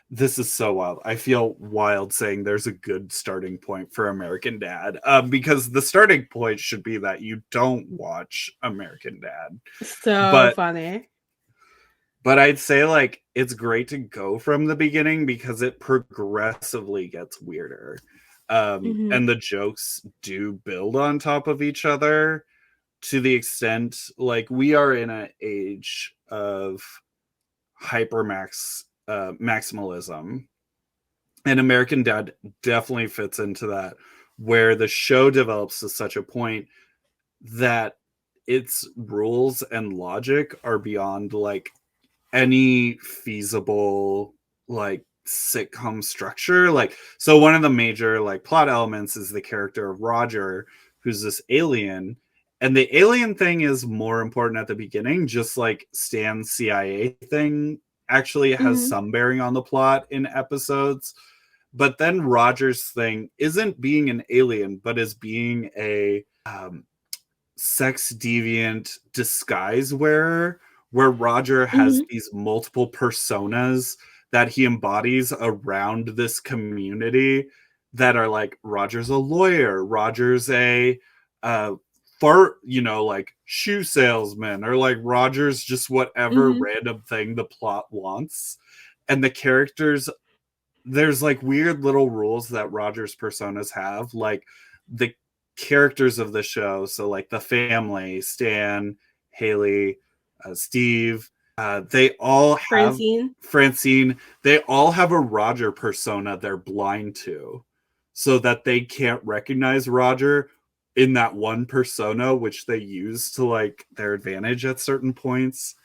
this is so wild. I feel wild saying there's a good starting point for American Dad, because the starting point should be that you don't watch American Dad. So But funny. I'd say like it's great to go from the beginning because it progressively gets weirder. Mhm. And the jokes do build on top of each other to the extent like we are in an age of maximalism, and American Dad definitely fits into that, where the show develops to such a point that its rules and logic are beyond like any feasible like sitcom structure. Like so one of the major like plot elements is the character of Roger, who's this alien, and the alien thing is more important at the beginning, just like Stan's CIA thing actually has Mhm. some bearing on the plot in episodes. But then Roger's thing isn't being an alien, but is being a sex deviant disguise wearer, where Roger has Mhm. these multiple personas that he embodies around this community that are like Roger's a lawyer, Roger's a uh like shoe salesman, or like Roger's just whatever Mhm. random thing the plot wants. And the characters, there's like weird little rules that Roger's personas have, like the characters of the show. So like the family, Stan, Haley, Steve, they all have Francine. Francine. They all have a Roger persona they're blind to, so that they can't recognize Roger in that one persona, which they use to like their advantage at certain points.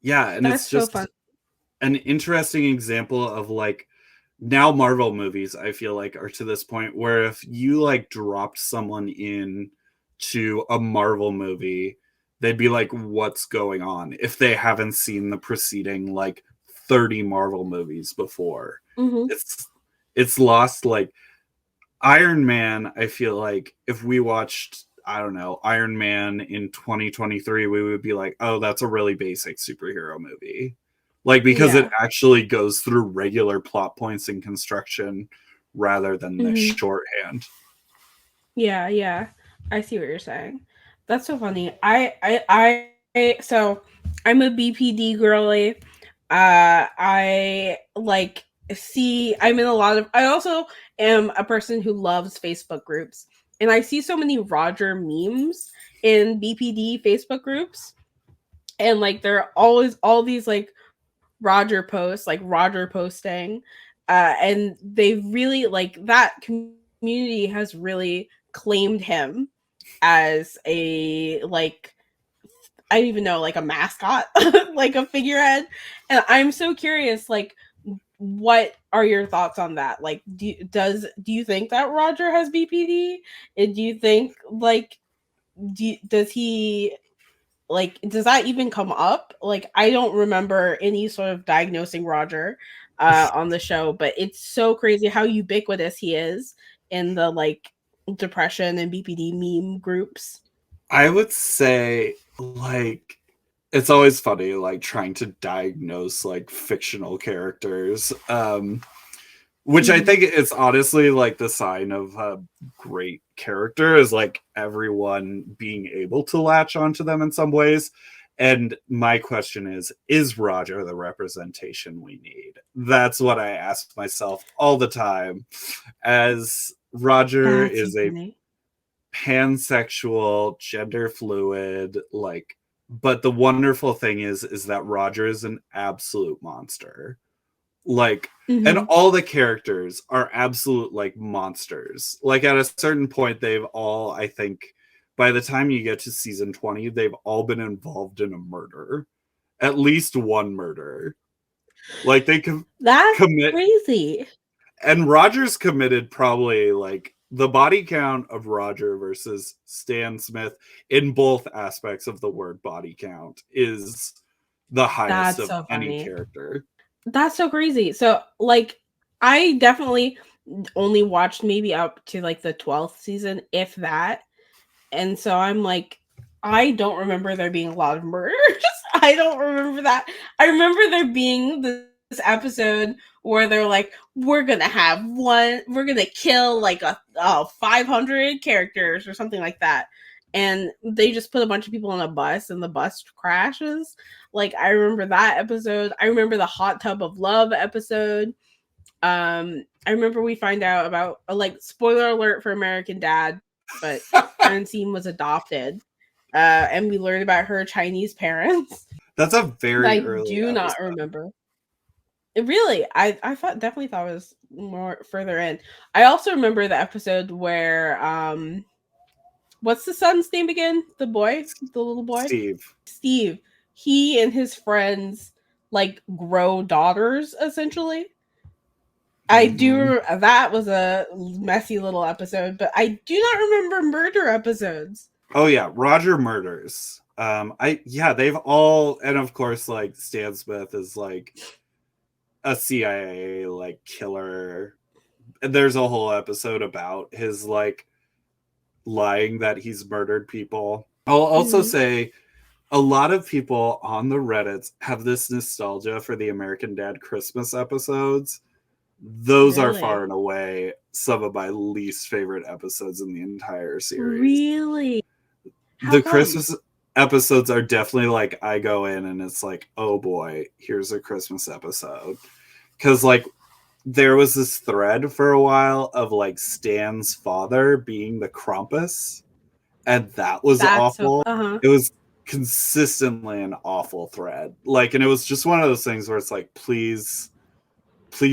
Yeah, and it's That's so just fun. an interesting example of like now Marvel movies, I feel like, are to this point where if you like dropped someone in to a Marvel movie, they'd be like, what's going on, if they haven't seen the preceding like 30 Marvel movies before. Mhm. It's lost like Iron Man, I feel like if we watched, I don't know, Iron Man in 2023, we would be like, oh, that's a really basic superhero movie. Like, because it Yeah. actually goes through regular plot points and construction rather than the Hmm. shorthand. Yeah, yeah. I see what you're saying. That's so funny. So I'm a BPD girly. I like see I'm in a lot of I also am a person who loves Facebook groups. And I see so many Roger memes in BPD Facebook groups. And like there are always all these like Roger posts, like Roger posting. And they really like that community has really claimed him as a like I don't even know, like a mascot, like a figurehead. And I'm so curious, like, what are your thoughts on that? Like, do you think that Roger has BPD? And do you think like does he like does that even come up? Like, I don't remember any sort of diagnosing Roger on the show, but it's so crazy how ubiquitous he is in the like depression and BPD meme groups. I would say, like, it's always funny, like, trying to diagnose, like, fictional characters. Which I Mhm. think is honestly like the sign of a great character is like everyone being able to latch onto them in some ways. And my question is Roger the representation we need? That's what I ask myself all the time. As Roger That's so is a funny. pansexual, gender fluid, like, but the wonderful thing is that Roger is an absolute monster, like, and Mhm. all the characters are absolute like monsters. Like at a certain point they've all, I think, by the time you get to season 20, they've all been involved in a murder, at least one murder. Like they can That's commit, crazy. and Roger's committed probably like the body count of Roger versus Stan Smith in both aspects of the word body count is the highest That's of so any funny. character. That's so crazy. So, like, I definitely only watched maybe up to like the 12th season, if that. And so I'm like, I don't remember there being a lot of murders. I don't remember that. I remember there being this episode where they're like, we're gonna kill like a 500 characters or something like that. And they just put a bunch of people on a bus and the bus crashes. Like, I remember that episode. I remember the hot tub of love episode. I remember we find out about like spoiler alert for American Dad, but Francine was adopted. And we learned about her Chinese parents. That's a But very I early do not episode. remember. It really, I thought definitely thought it was more further in. I also remember the episode where what's the son's name again? The boy, the little boy, Steve. Steve. He and his friends like grow daughters essentially. I Mhm. do. That was a messy little episode, but I do not remember murder episodes. Oh yeah, Roger murders. I yeah, they've all, and of course, like Stan Smith is like a CIA like killer. And there's a whole episode about his like lying that he's murdered people. I'll also Mhm. say a lot of people on the Reddits have this nostalgia for the American Dad Christmas episodes. Those are far Really, and away some of my least favorite episodes in the entire series. really. How The come? Christmas episodes are definitely like I go in and it's like, oh boy, here's a Christmas episode. Because like there was this thread for a while of like Stan's father being the Krampus, and that was That's so. awful. Uh huh. It was consistently an awful thread. Like, and it was just one of those things where it's like, please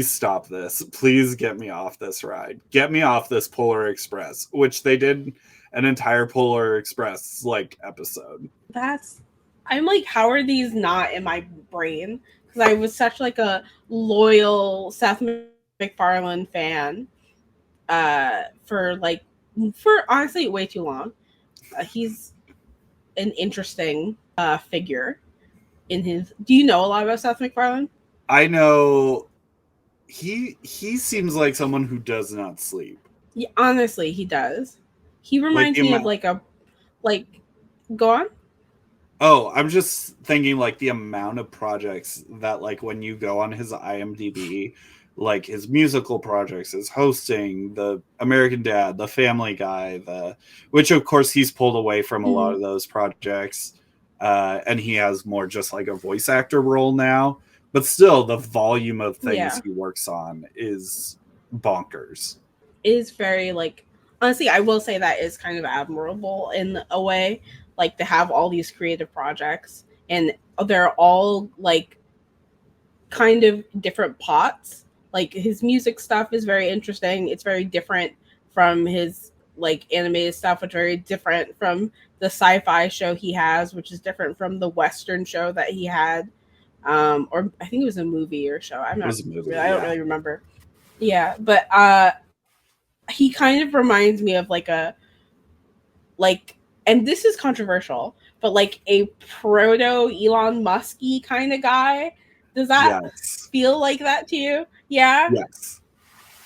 stop this. Please get me off this ride. Get me off this Polar Express, which they did an entire Polar Express like episode. That's. I'm like, how are these not in my brain? Because I was such like a loyal Seth MacFarlane fan. For like, for honestly way too long. He's an interesting figure in his. Do you know a lot about Seth MacFarlane? I know he seems like someone who does not sleep. Yeah, honestly, he does. He Like reminds the me of amount. like a like. Go on. Oh, I'm just thinking like the amount of projects that like when you go on his IMDb, like his musical projects, his hosting, the American Dad, the Family Guy, the which of course he's pulled away from a lot Mm-hmm. of those projects, and he has more just like a voice actor role now. But still, the volume of things Yeah, he works on is bonkers. is very like honestly, I will say that is kind of admirable in a way, like to have all these creative projects and they're all like kind of different pots. Like his music stuff is very interesting. It's very different from his like animated stuff, which are very different from the sci-fi show he has, which is different from the Western show that he had. Or I think it was a movie or show. It was a movie, I don't yeah. really remember. Yeah, but he kind of reminds me of like a like and this is controversial, but like a proto Elon Musky kind of guy. Does that Yes, feel like that to you? Yeah. yes.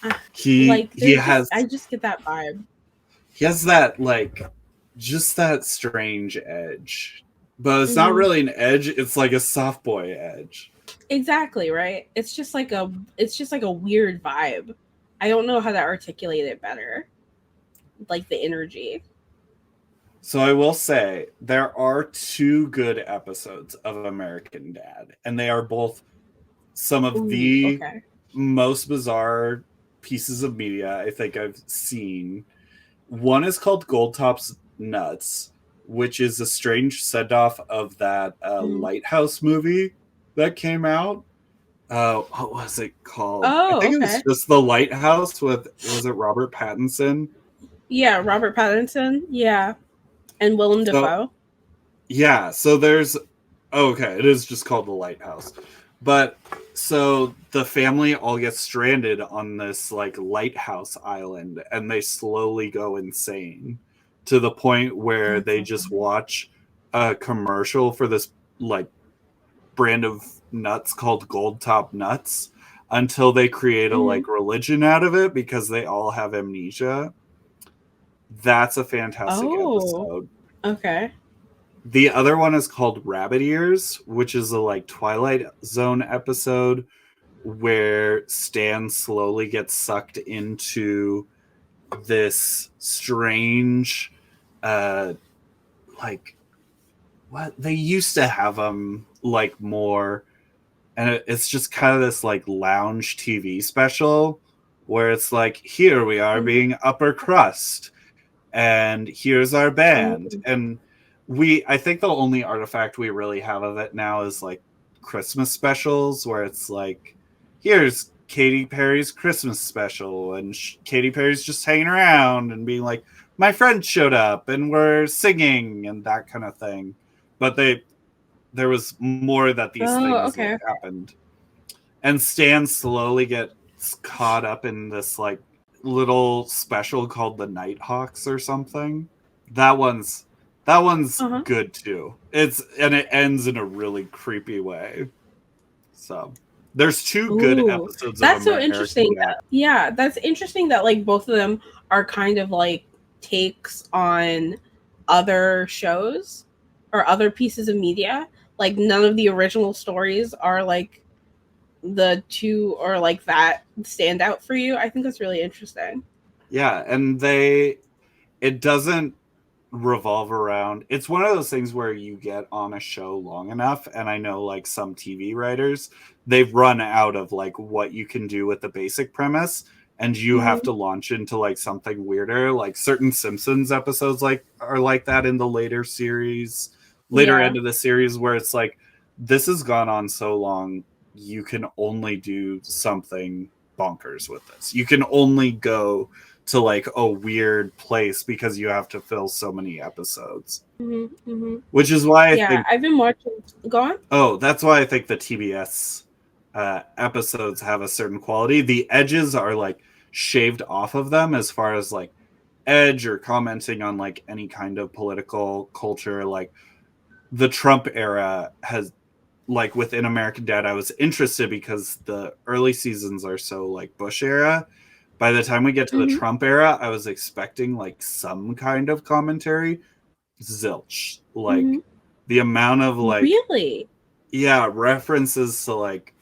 Uh, He like he there's just has I just get that vibe. he has that like just that strange edge, but it's not Hmm. really an edge, it's like a soft boy edge. Exactly, right? It's just like a weird vibe. I don't know how to articulate it better. Like the energy. So I will say there are two good episodes of American Dad, and they are both some of Ooh, the okay. most bizarre pieces of media I think I've seen. One is called Gold Top's Nuts, which is a strange send off of that Mhm. Lighthouse movie that came out. What was it called? I Oh, think it was okay. just The Lighthouse with, was it Robert Pattinson? Yeah, Robert Pattinson. Yeah. And Willem So, Dafoe. yeah, so there's, okay, it is just called The Lighthouse. But so the family all gets stranded on this like lighthouse island and they slowly go insane to the point where That's they so just funny. watch a commercial for this like brand of nuts called Gold Top Nuts until they create a Hmm. like religion out of it because they all have amnesia. That's a fantastic Oh, episode. okay. The other one is called Rabbit Ears, which is a like Twilight Zone episode where Stan slowly gets sucked into this strange uh like what they used to have them like more, and it's just kind of this like lounge TV special where it's like here we are Hmm. being upper crust and here's our band, Mm. and we I think the only artifact we really have of it now is like Christmas specials where it's like here's Katy Perry's Christmas special and Katy Perry's just hanging around and being like my friend showed up and we're singing and that kind of thing, but there was more that these Oh, things like okay. happened, and Stan slowly gets caught up in this like little special called the Nighthawks or something. That one's that one's Uh huh. good too. It's and it ends in a really creepy way. So there's two good Ooh, episodes of that's so American interesting. Dad. Yeah, that's interesting that like both of them are kind of like takes on other shows or other pieces of media. Like none of the original stories are like the two or like that stand out for you. I think that's really interesting. Yeah, and they it doesn't revolve around, it's one of those things where you get on a show long enough, and I know like some TV writers, they've run out of like what you can do with the basic premise, and you have Hmm. to launch into like something weirder, like certain Simpsons episodes like are like that in the later Yeah. end of the series where it's like this has gone on so long, you can only do something bonkers with this, you can only go to like a weird place because you have to fill so many episodes. Hmm. Hmm. Which is why I Yeah, think, I've been watching. Go on. oh, that's why I think the TBS episodes have a certain quality. The edges are like shaved off of them as far as like edge or commenting on like any kind of political culture. Like the Trump era has, like within American Dad, I was interested because the early seasons are so like Bush era, By the time we get to the Mhm. Trump era, I was expecting like some kind of commentary. Zilch. Like Mhm. the amount of like Really? references to like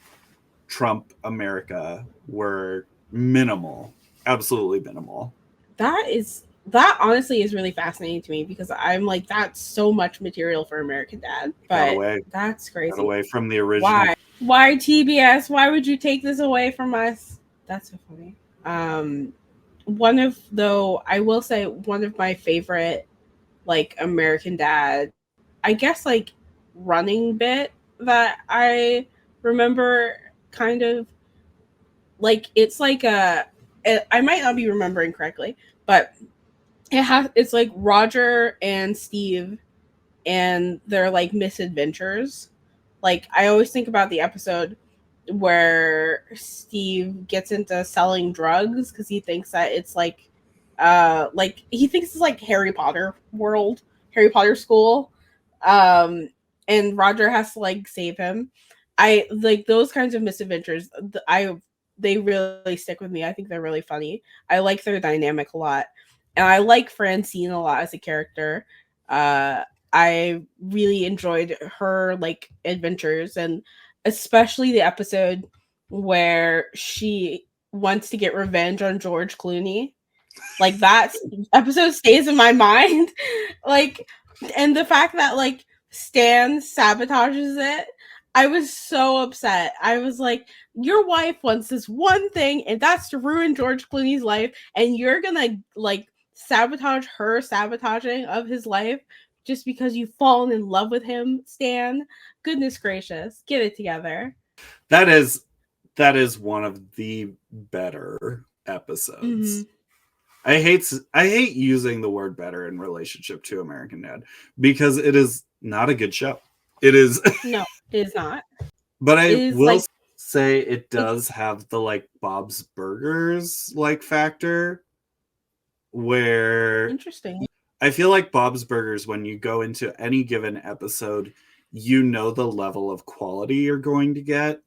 Trump America were minimal. Absolutely minimal. That honestly is really fascinating to me because I'm like, that's so much material for American Dad, Got but away. that's Got crazy. away from the original. Why? Why TBS? Why would you take this away from us? That's so funny. I will say one of my favorite like American Dad, I guess like running bit that I remember kind of like it's like I might not be remembering correctly, but it's like Roger and Steve and their like misadventures. Like I always think about the episode where Steve gets into selling drugs because he thinks that it's like he thinks it's like Harry Potter world, Harry Potter school. Um and Roger has to like save him. I like those kinds of misadventures. They really stick with me. I think they're really funny. I like their dynamic a lot. And I like Francine a lot as a character. Uh I really enjoyed her like adventures, and especially the episode where she wants to get revenge on George Clooney. Like that episode stays in my mind. Like, and the fact that like Stan sabotages it, I was so upset. I was like, your wife wants this one thing, and that's to ruin George Clooney's life, and you're gonna like sabotage her sabotaging of his life just because you've fallen in love with him, Stan. Goodness gracious, get it together. That is one of the better episodes. Mm-hmm. I hate using the word better in relationship to American Dad because it is not a good show. It is No, it is not. but It I is will like say it it's does have the like Bob's Burgers like factor where interesting. I feel like Bob's Burgers, when you go into any given episode, you know the level of quality you're going to get.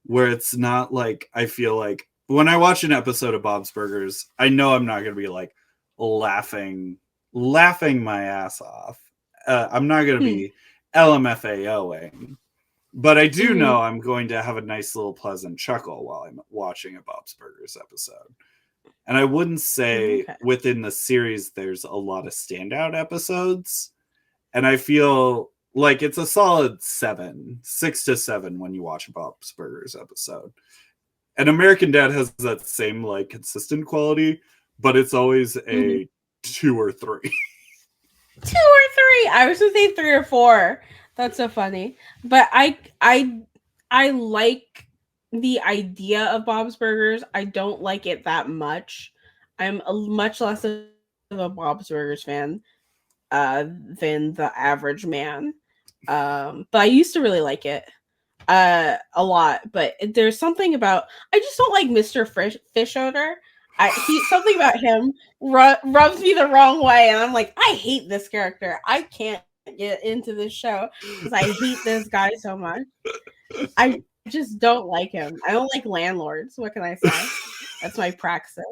Where it's not like, I feel like when I watch an episode of Bob's Burgers, I know I'm not going to be like laughing my ass off. I'm not going to Hmm. be LMFAOing, but I do Mm-hmm. know I'm going to have a nice little pleasant chuckle while I'm watching a Bob's Burgers episode. And I wouldn't say Okay. within the series there's a lot of standout episodes. And I feel like it's a solid 6 to 7 when you watch a Bob's Burgers episode. And American Dad has that same like consistent quality, but it's always Mm-hmm. a 2 or 3. 2 or 3. I was gonna say 3 or 4. That's so funny. But I like the idea of Bob's Burgers. I don't like it that much. I'm a much less of a Bob's Burgers fan than the average man. But I used to really like it a lot. But there's something about I just don't like Mr. Fish odor. He something about him rubs me the wrong way, and I'm like, I hate this character. I can't get into this show because I hate this guy so much. I just don't like him. I don't like landlords. What can I say? That's my praxis.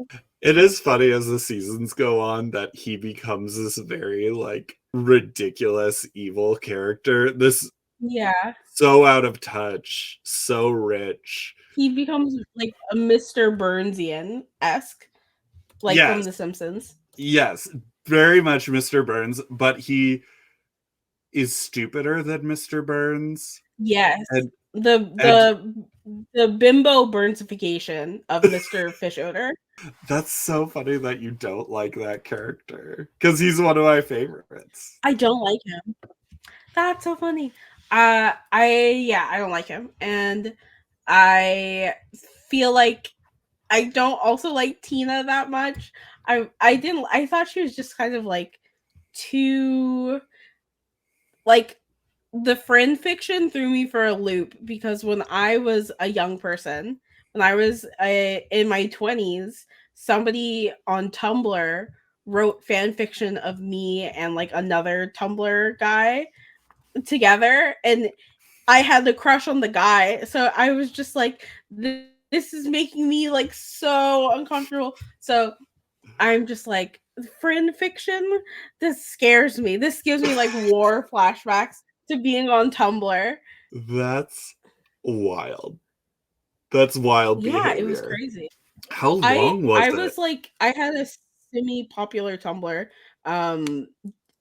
It is funny as the seasons go on that he becomes this very like ridiculous evil character. This Yeah, so out of touch, so rich. he becomes like a Mr. Burnsian esque, like from Yes, The Simpsons. yes, very much Mr. Burns, but he is stupider than Mr. Burns. Yes, And the and the bimbo burnsification of Mr. Fish odor. that's so funny that you don't like that character because he's one of my favorites. I don't like him. That's so funny. I don't like him, and I feel like I don't also like Tina that much. I didn't. I thought she was just kind of like too like the friend fiction threw me for a loop because when I was a young person, when I was in my 20s, somebody on Tumblr wrote fan fiction of me and like another Tumblr guy together, and I had the crush on the guy. So I was just like, this this is making me like so uncomfortable. So I'm just like, friend fiction, this scares me. This gives me like war flashbacks to being on Tumblr. That's wild. That's wild Yeah, it was behavior. crazy. How long was I it? was like, I had a semi-popular Tumblr, um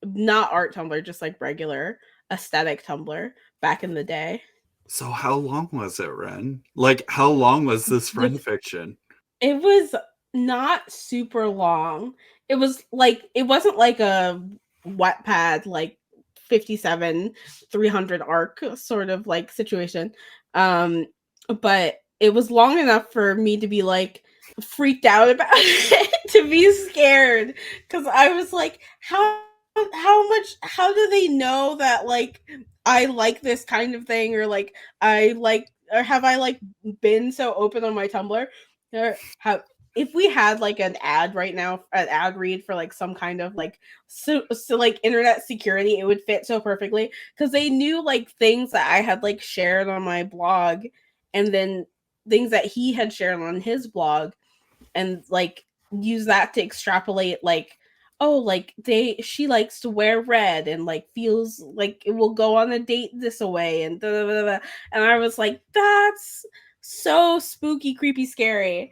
not art Tumblr, just like regular aesthetic Tumblr back in the day. So how long was it, Ren? Like, how long was this The friend fiction? It was not super long. It was like, it wasn't like a Wattpad like 57 300 arc sort of like situation. Um but it was long enough for me to be like freaked out about it, to be scared, cuz I was like, how do they know that like I like this kind of thing, or like I like, or have I like been so open on my Tumblr, or how, if we had like an ad right now, an ad read for like some kind of like, so like internet security, it would fit so perfectly, because they knew like things that I had like shared on my blog, and then things that he had shared on his blog, and like use that to extrapolate like, oh, like she likes to wear red and like feels like it will go on a date this away, and da, da, da, da. And I was like, that's so spooky, creepy, scary.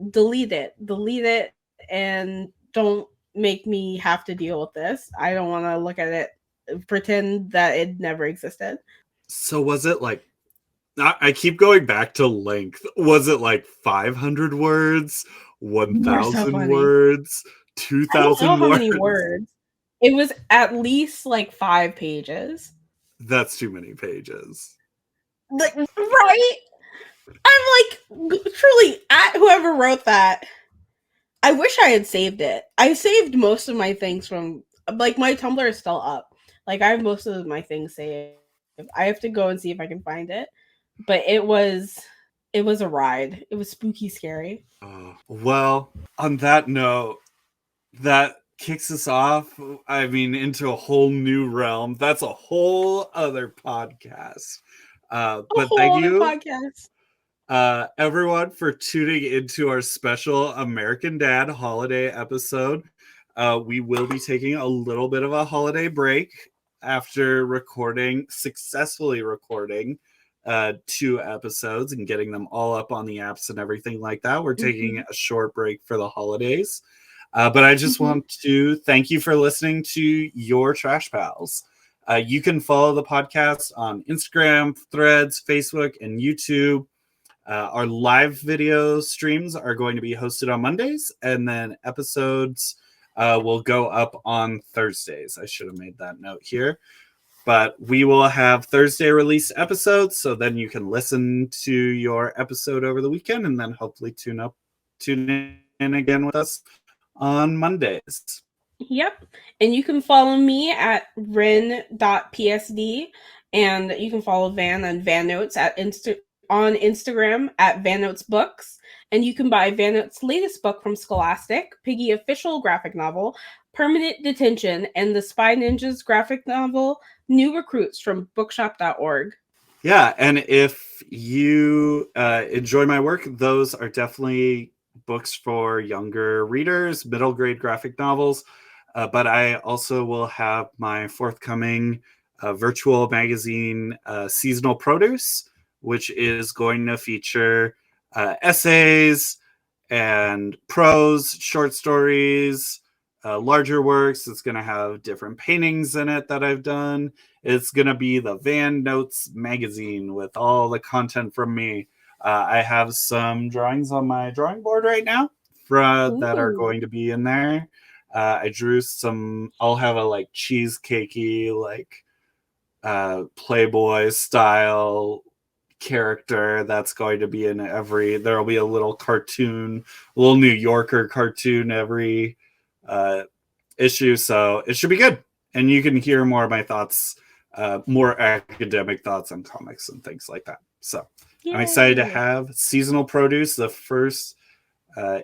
Delete it, and don't make me have to deal with this. I don't want to look at it, pretend that it never existed. So was it like, I keep going back to length. Was it like 500 words, You're so 1,000 funny. words, I don't know 2,000 how many words? words. It was at least like 5 pages. That's too many pages. Like, right? I'm like, truly, at whoever wrote that, I wish I had saved it. I saved most of my things from, like, my Tumblr is still up. Like, I have most of my things saved. I have to go and see if I can find it. But it was a ride. It was spooky scary. Well, on that note, that kicks us off, I mean, into a whole new realm. That's a whole other podcast. A But thank whole other you, podcast. everyone, for tuning into our special American Dad holiday episode. We will be taking a little bit of a holiday break after successfully recording 2 episodes and getting them all up on the apps and everything like that. We're taking a short break for the holidays. But I just want to thank you for listening to Your Trash Pals. You can follow the podcast on Instagram, Threads, Facebook, and YouTube. Our live video streams are going to be hosted on Mondays, and then episodes will go up on Thursdays. I should have made that note here. But we will have Thursday release episodes, so then you can listen to your episode over the weekend, and then hopefully tune in again with us on Mondays. Yep. And you can follow me at ren.psd, and you can follow Van on Vannotes on Instagram at Vannotes Books. And you can buy Vannotes' latest book from Scholastic, Piggy official graphic novel, Permanent Detention, and the Spy Ninjas graphic novel, New Recruits, from bookshop.org. Yeah, and if you enjoy my work, those are definitely books for younger readers, middle grade graphic novels. But I also will have my forthcoming virtual magazine, Seasonal Produce, which is going to feature essays and prose, short stories, larger works. It's going to have different paintings in it that I've done. It's going to be the Van Notes magazine with all the content from me. I have some drawings on my drawing board right now that are going to be in there. I drew some, I'll have a like cheesecakey, like Playboy style character that's going to be in there'll be a little cartoon, a little New Yorker cartoon every issue. So it should be good. And you can hear more of my thoughts, more academic thoughts on comics and things like that. So I'm excited to have Seasonal Produce. The first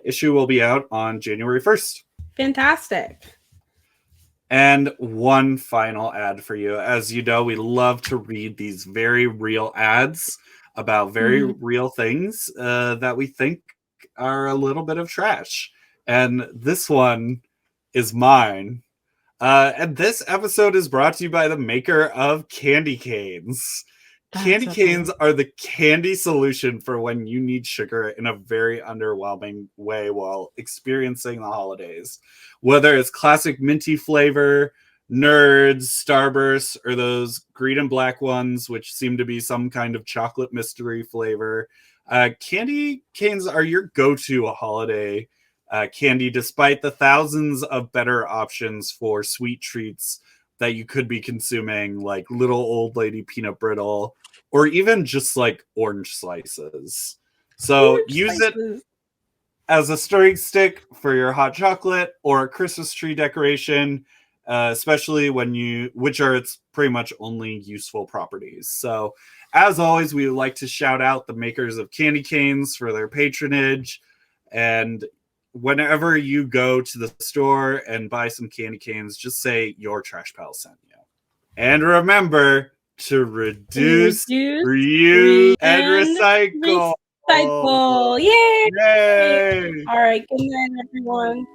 issue will be out on January 1st. Fantastic. And one final ad for you. As you know, we love to read these very real ads. about very real things that we think are a little bit of trash. And this one is mine. And this episode is brought to you by the maker of candy canes. Candy canes are the candy solution for when you need sugar in a very underwhelming way while experiencing the holidays. Whether it's classic minty flavor, Nerds, Starburst, or those green and black ones, which seem to be some kind of chocolate mystery flavor, candy canes are your go-to holiday candy, despite the thousands of better options for sweet treats that you could be consuming, like little old lady peanut brittle, or even just like orange slices. So use it as a stirring stick for your hot chocolate or a Christmas tree decoration, especially which are its pretty much only useful properties. So as always, we would like to shout out the makers of candy canes for their patronage. And whenever you go to the store and buy some candy canes, just say your trash pal sent you. And remember to reduce, reuse, and recycle. Yay! Yay! All right, good night, everyone.